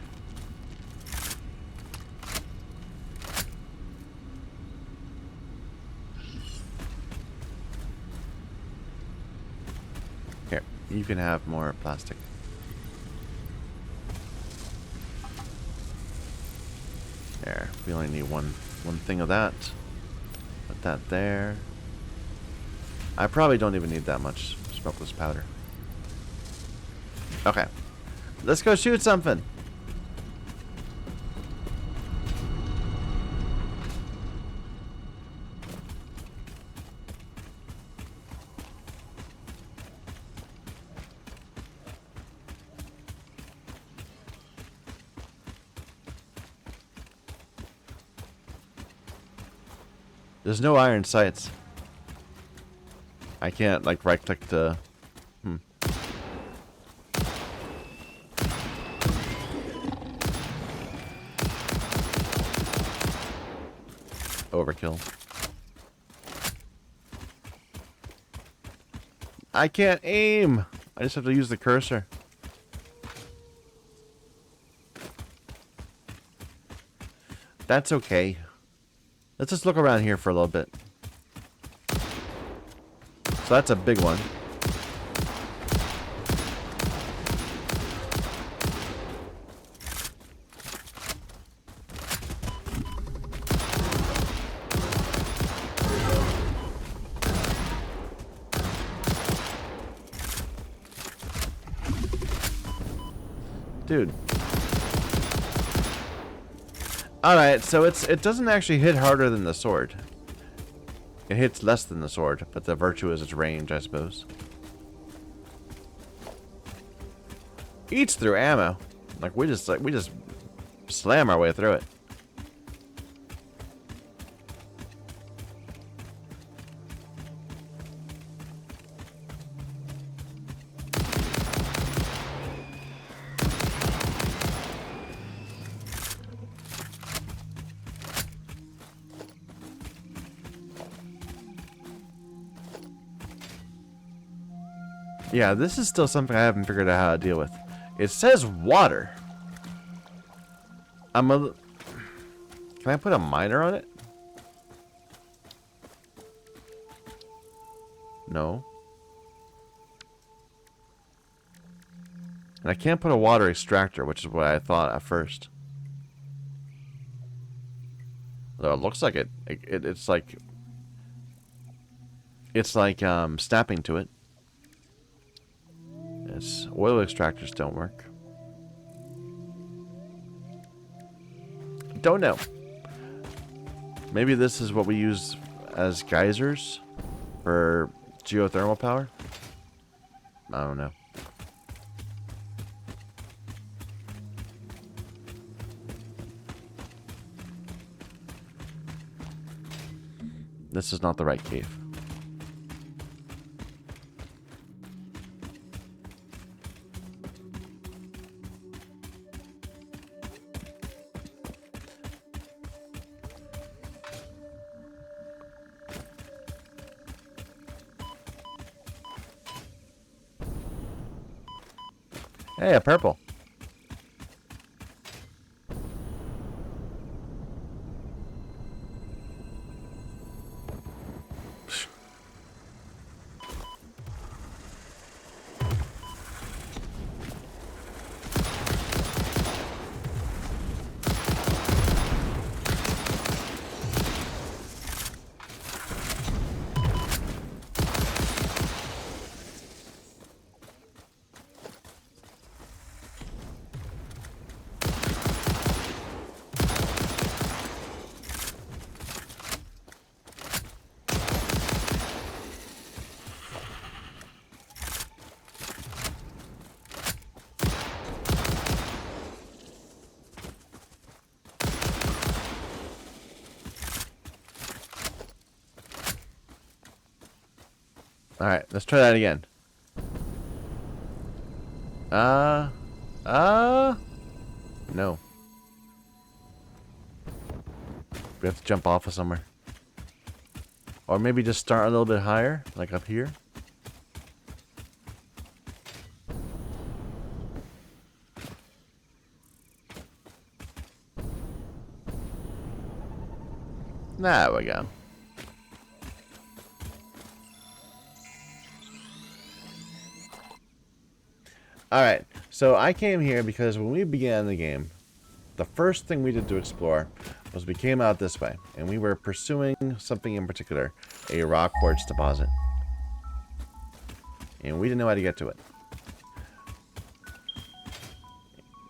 Here, you can have more plastic. There, we only need one thing of that. Put that there. I probably don't even need that much smokeless powder. Okay. Let's go shoot something. There's no iron sights. I can't like right click to Overkill. I can't aim. I just have to use the cursor. That's okay. Let's just look around here for a little bit. So that's a big one. Dude. Alright, so it doesn't actually hit harder than the sword. It hits less than the sword, but the virtue is its range, I suppose. Eats through ammo. Like we just slam our way through it. Yeah, this is still something I haven't figured out how to deal with. It says water. Can I put a miner on it? No. And I can't put a water extractor, which is what I thought at first. Though it looks like it's like snapping to it. It's oil extractors don't work. Don't know. Maybe this is what we use as geysers for geothermal power. I don't know. This is not the right cave. Hey, a purple. Alright, let's try that again. No. We have to jump off of somewhere. Or maybe just start a little bit higher, like up here. There we go. Alright, so I came here because when we began the game, the first thing we did to explore was we came out this way, and we were pursuing something in particular, a rock quartz deposit. And we didn't know how to get to it.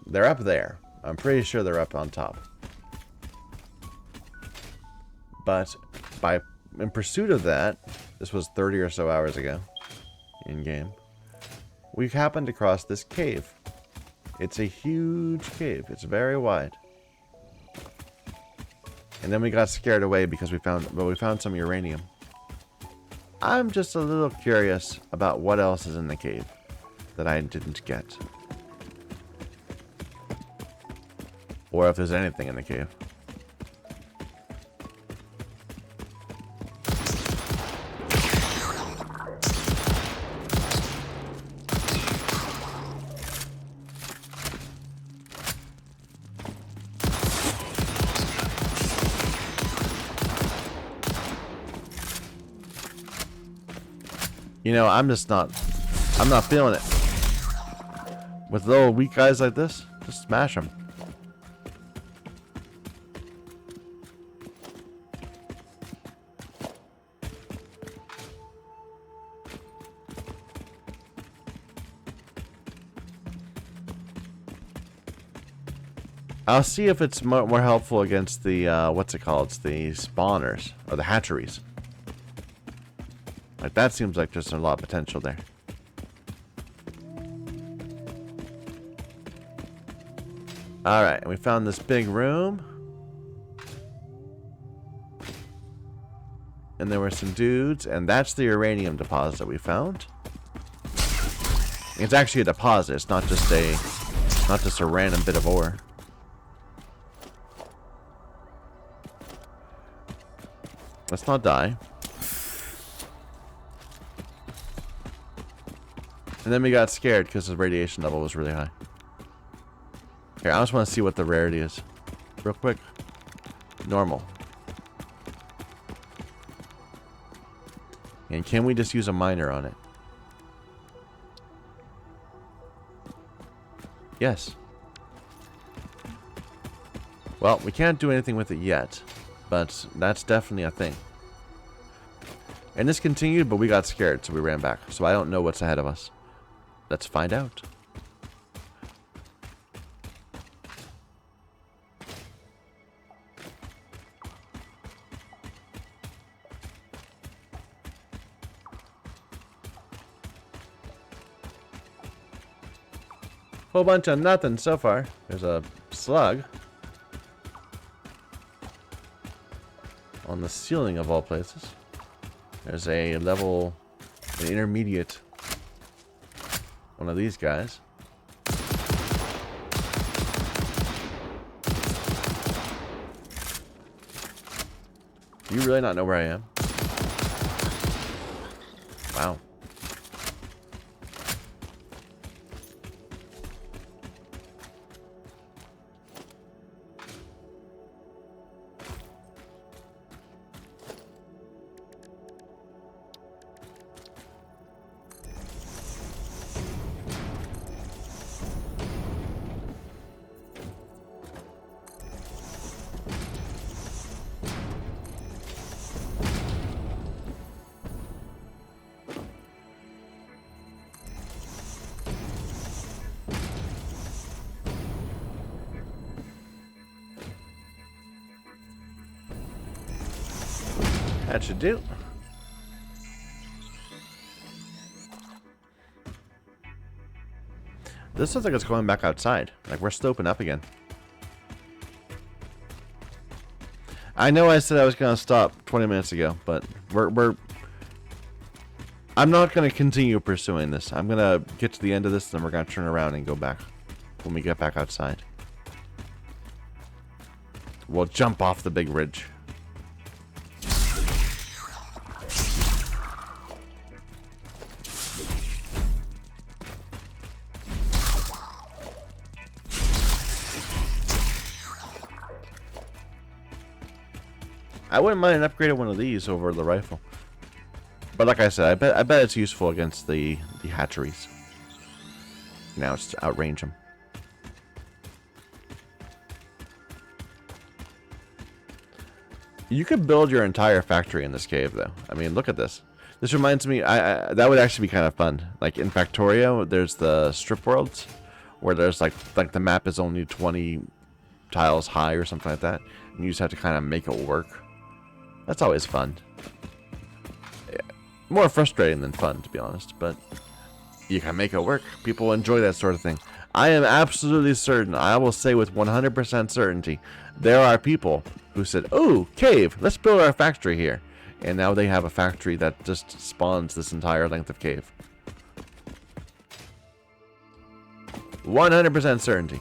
They're up there. I'm pretty sure they're up on top. But in pursuit of that, this was 30 or so hours ago in game, we happened across this cave. It's a huge cave. It's very wide. And then we got scared away because we found some uranium. I'm just a little curious about what else is in the cave that I didn't get. Or if there's anything in the cave. You know, I'm not feeling it. With little weak guys like this, just smash them. I'll see if it's more helpful against the, what's it called? It's the spawners, or the hatcheries. Like, that seems like there's a lot of potential there. Alright, and we found this big room. And there were some dudes, and that's the uranium deposit that we found. It's actually a deposit, it's not just a random bit of ore. Let's not die. And then we got scared because the radiation level was really high. Here, I just want to see what the rarity is. Real quick. Normal. And can we just use a miner on it? Yes. Well, we can't do anything with it yet. But that's definitely a thing. And this continued, but we got scared, so we ran back. So I don't know what's ahead of us. Let's find out. Whole bunch of nothing so far. There's a slug on the ceiling of all places. There's a level, an intermediate, one of these guys. Do you really not know where I am? Wow. That should do. This looks like it's going back outside. Like we're sloping up again. I know I said I was going to stop 20 minutes ago, but I'm not going to continue pursuing this. I'm going to get to the end of this, then we're going to turn around and go back when we get back outside. We'll jump off the big ridge. I wouldn't mind upgrading one of these over the rifle. But like I said, I bet it's useful against the hatcheries. Now it's to outrange them. You could build your entire factory in this cave, though. I mean, look at this. This reminds me, that would actually be kind of fun. Like in Factorio, there's the strip worlds, where there's like the map is only 20 tiles high or something like that, and you just have to kind of make it work. That's always fun. Yeah. More frustrating than fun, to be honest, but you can make it work. People enjoy that sort of thing. I am absolutely certain, I will say with 100% certainty, there are people who said, "Oh, cave, let's build our factory here." And now they have a factory that just spawns this entire length of cave. 100% certainty.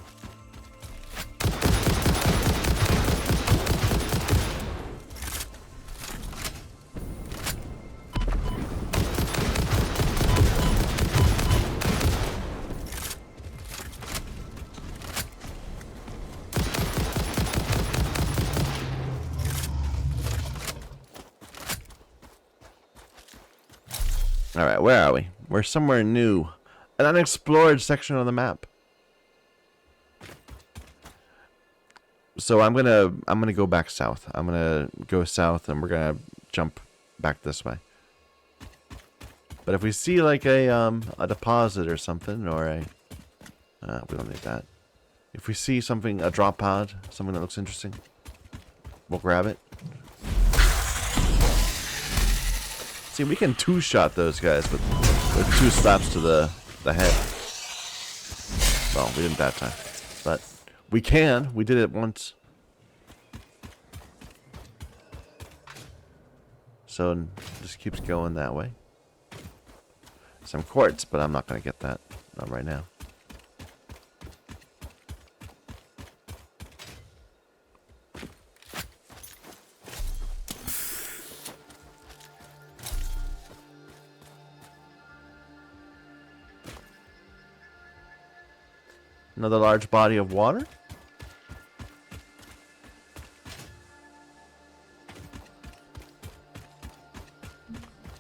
Alright, where are we? We're somewhere new. An unexplored section of the map. So I'm gonna go back south. I'm gonna go south and we're gonna jump back this way. But if we see like a deposit or something, or a we don't need that. If we see something, a drop pod, something that looks interesting, we'll grab it. See, we can two-shot those guys with 2 slaps to the head. Well, we didn't that time. But we can. We did it once. So it just keeps going that way. Some quartz, but I'm not going to get that. Not right now. Another large body of water.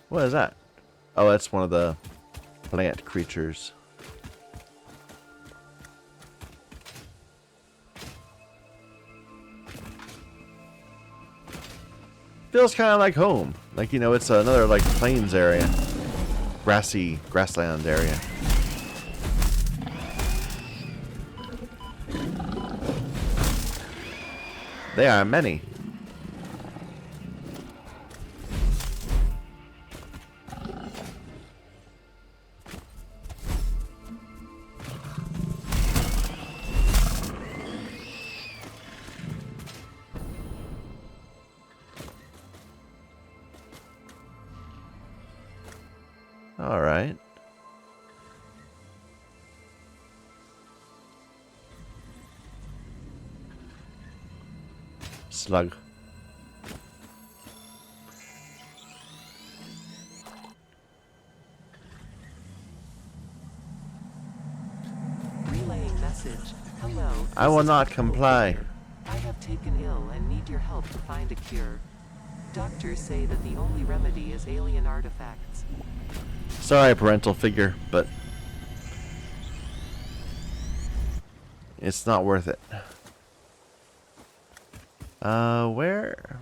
What is that? Oh, that's one of the plant creatures. Feels kind of like home. Like, you know, it's another, like, plains area. Grassland area. There are many. All right. Slug. Relaying message. Hello. I will not comply. I have taken ill and need your help to find a cure. Doctors say that the only remedy is alien artifacts. Sorry, parental figure, but it's not worth it. Where?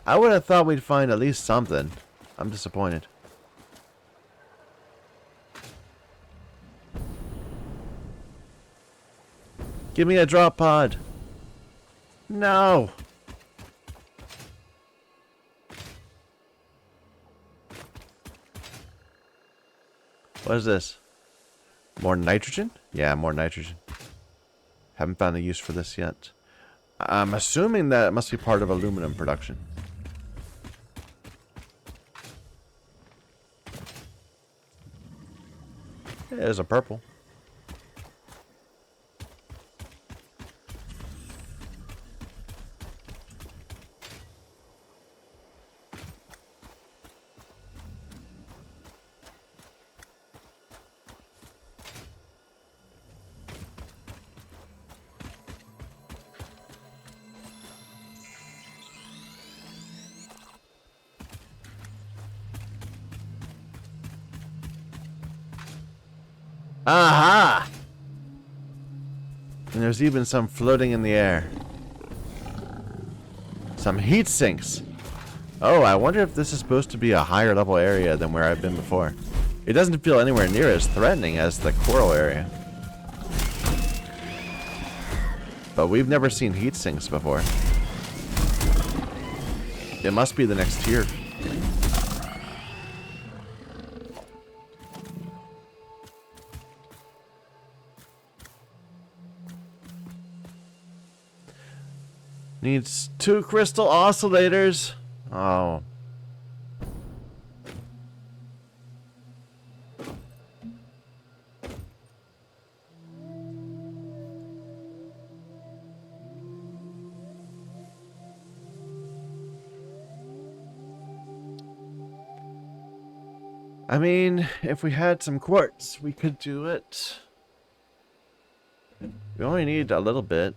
I would have thought we'd find at least something. I'm disappointed. Give me a drop pod. No. What is this? More nitrogen? Yeah, more nitrogen. Haven't found a use for this yet. I'm assuming that it must be part of aluminum production. There's a purple. Aha! And there's even some floating in the air. Some heat sinks. Oh, I wonder if this is supposed to be a higher level area than where I've been before. It doesn't feel anywhere near as threatening as the coral area. But we've never seen heat sinks before. It must be the next tier. Needs 2 crystal oscillators. Oh. I mean, if we had some quartz, we could do it. We only need a little bit.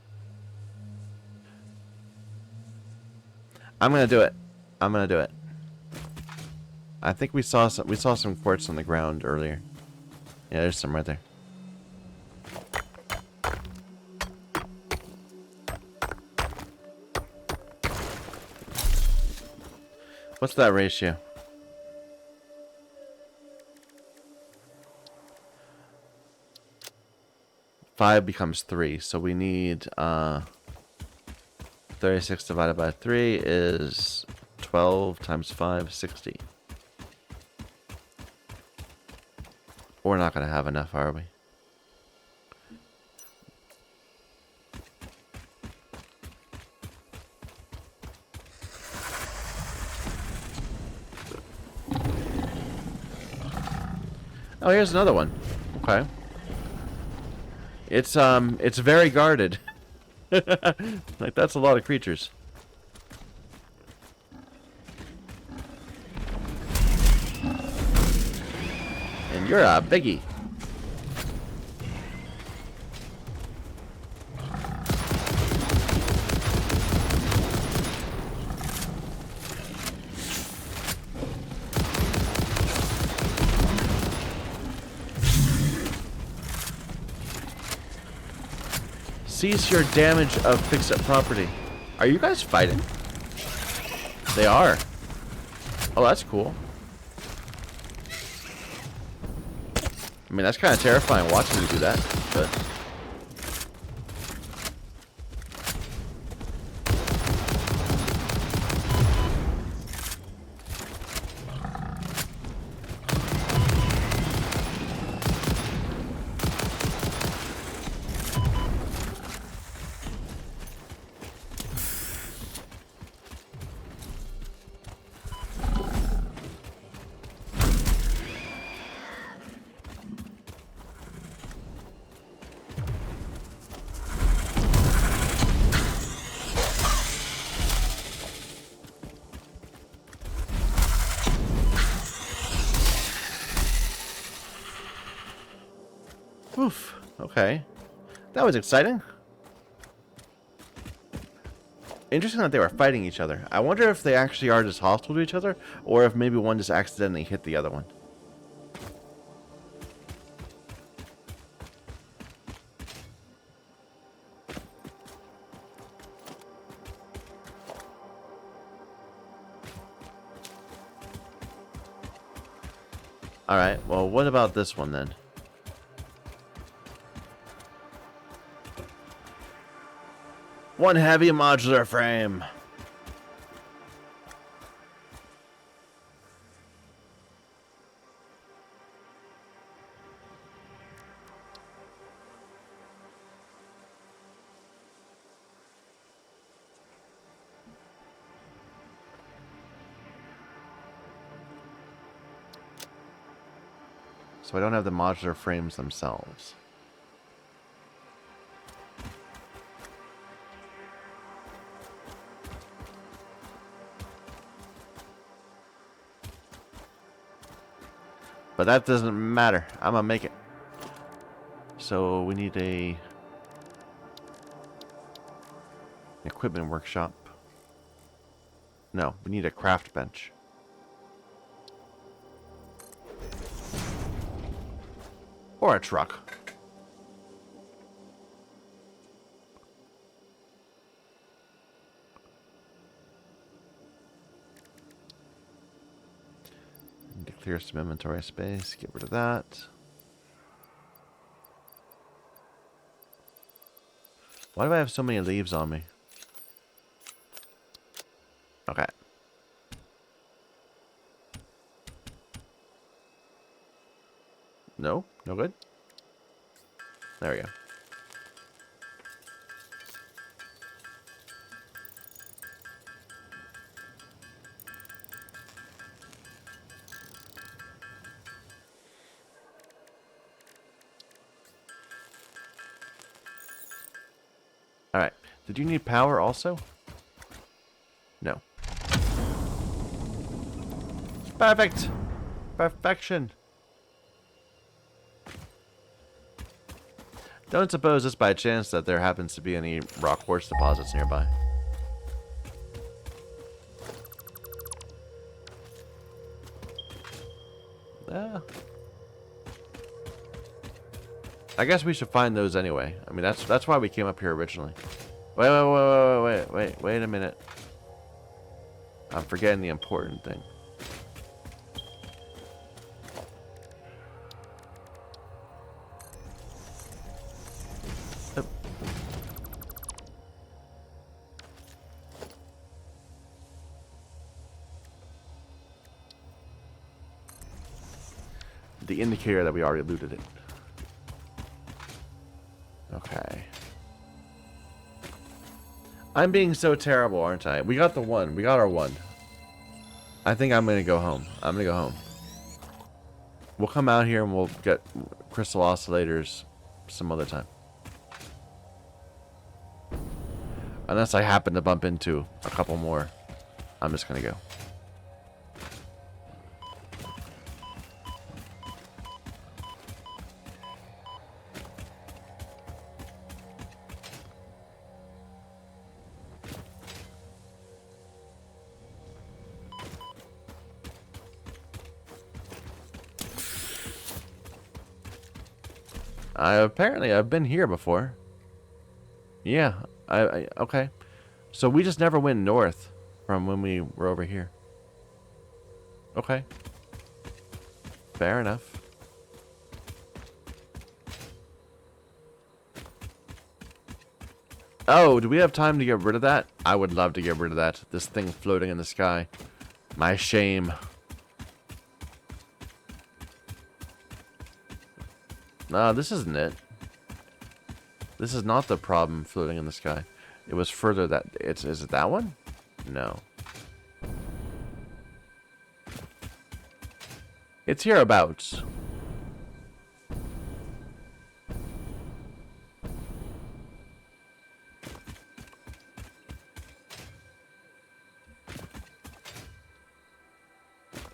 I'm gonna do it. I'm gonna do it. I think we saw some quartz on the ground earlier. Yeah, there's some right there. What's that ratio? Five becomes 3, so we need 36 divided by 3 is 12 times 5, 60. We're not going to have enough, are we? Oh, here's another one. Okay. It's very guarded. Like, that's a lot of creatures. And you're a biggie. Cease your damage of fix-up property. Are you guys fighting? They are. Oh, that's cool. I mean, that's kind of terrifying watching you do that, but... Oof. Okay. That was exciting. Interesting that they were fighting each other. I wonder if they actually are just hostile to each other, or if maybe one just accidentally hit the other one. Alright, well, what about this one then? One heavy modular frame. So I don't have the modular frames themselves. But that doesn't matter. I'm gonna make it. So we need a equipment workshop. No, we need a craft bench. Or a truck. Need to clear some inventory space. Get rid of that. Why do I have so many leaves on me? Okay. No? No good? There we go. Alright. Did you need power also? No. Perfect! Perfection! Don't suppose just by chance that there happens to be any rock quartz deposits nearby. I guess we should find those anyway. I mean, that's why we came up here originally. Wait a minute. I'm forgetting the important thing. the indicator that we already looted it. Okay. I'm being so terrible, aren't I? We got the one. We got our one. I think I'm gonna go home. I'm gonna go home. We'll come out here and we'll get crystal oscillators some other time. Unless I happen to bump into a couple more, I'm just gonna go. Apparently I've been here before. Yeah, okay. So we just never went north from when we were over here. Okay. Fair enough. Oh, do we have time to get rid of that? I would love to get rid of that. This thing floating in the sky. My shame. Nah, this isn't it. This is not the problem floating in the sky. It was further that... Is it that one? No. It's hereabouts.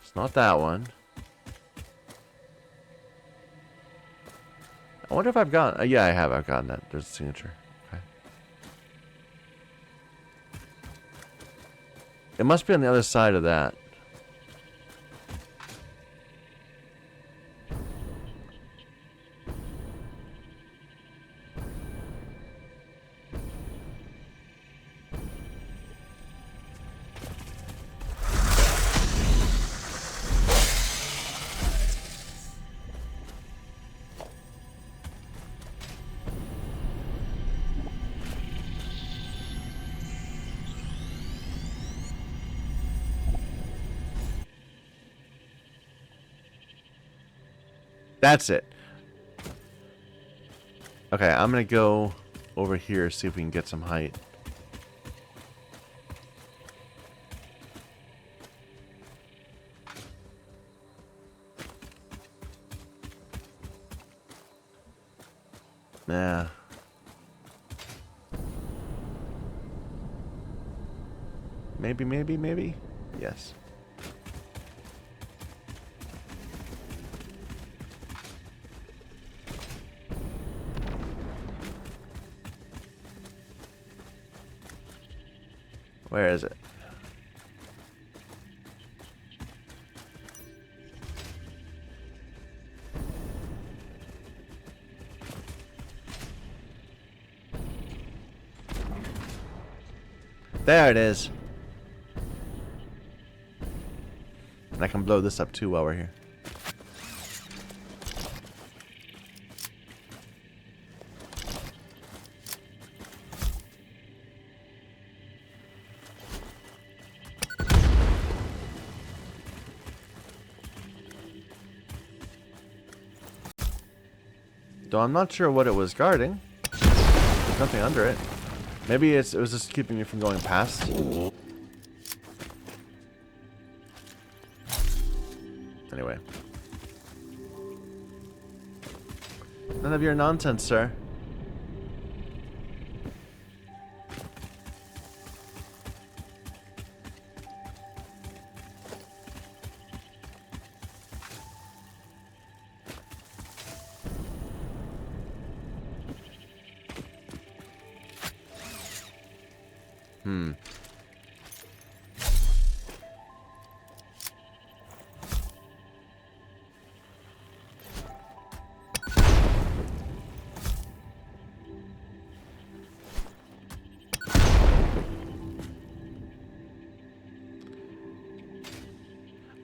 It's not that one. I wonder if I've gotten... yeah, I have. I've gotten that. There's a signature. Okay. It must be on the other side of that. That's it. Okay, I'm gonna go over here, see if we can get some height. Nah. Maybe? Yes. Where is it? There it is. And I can blow this up too while we're here. Though I'm not sure what it was guarding. There's nothing under it. Maybe it was just keeping me from going past. Anyway. None of your nonsense, sir.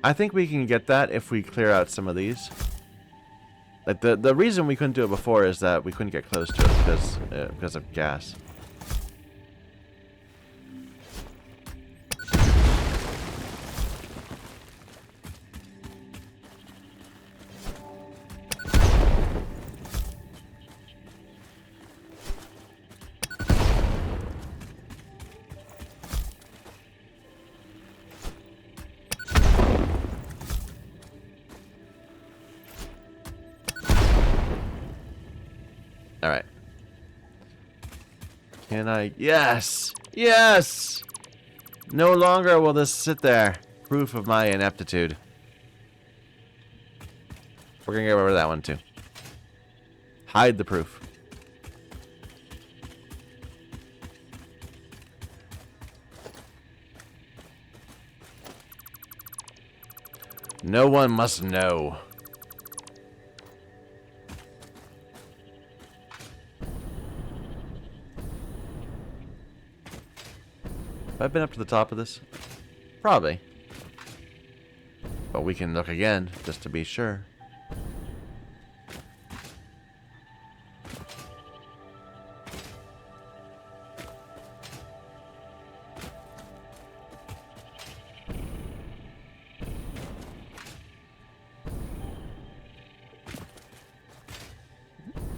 I think we can get that if we clear out some of these. Like the reason we couldn't do it before is that we couldn't get close to it because of gas. Alright. Can I? Yes! Yes! No longer will this sit there. Proof of my ineptitude. We're gonna get rid of that one too. Hide the proof. No one must know. Have I been up to the top of this? Probably. But we can look again, just to be sure.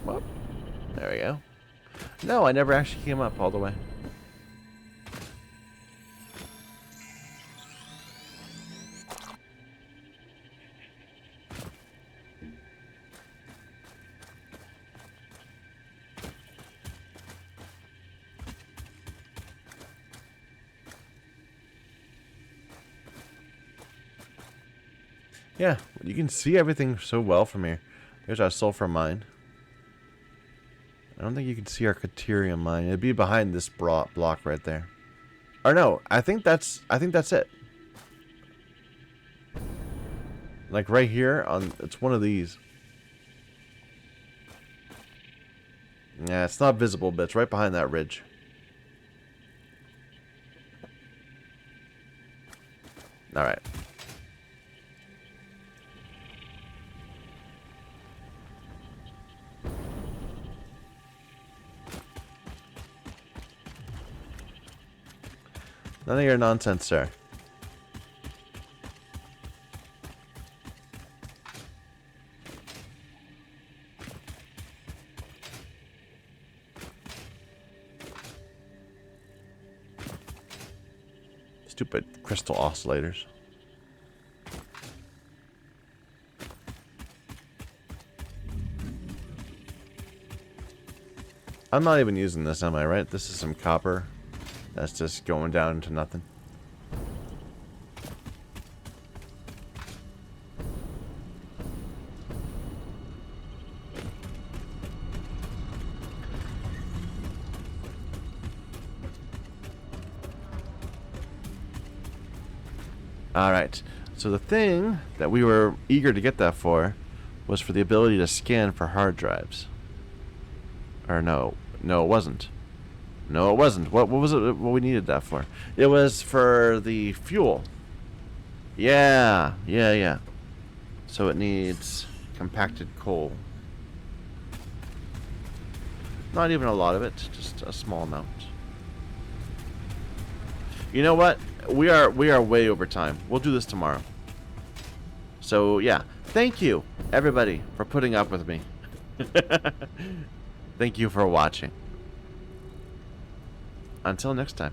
Well, there we go. No, I never actually came up all the way. Yeah, you can see everything so well from here. There's our sulfur mine. I don't think you can see our Caterium mine. It'd be behind this block right there. Or no, I think that's it. Like right here on, it's one of these. Yeah, it's not visible, but it's right behind that ridge. All right. None of your nonsense, sir. Stupid crystal oscillators. I'm not even using this, am I, right? This is some copper. That's just going down to nothing. Alright, so the thing that we were eager to get that for was for the ability to scan for hard drives. Or no, it wasn't. No, it wasn't. What was it? What we needed that for? It was for the fuel. Yeah. So it needs compacted coal. Not even a lot of it, just a small amount. You know what? We are way over time. We'll do this tomorrow. So yeah, thank you everybody for putting up with me. Thank you for watching. Until next time.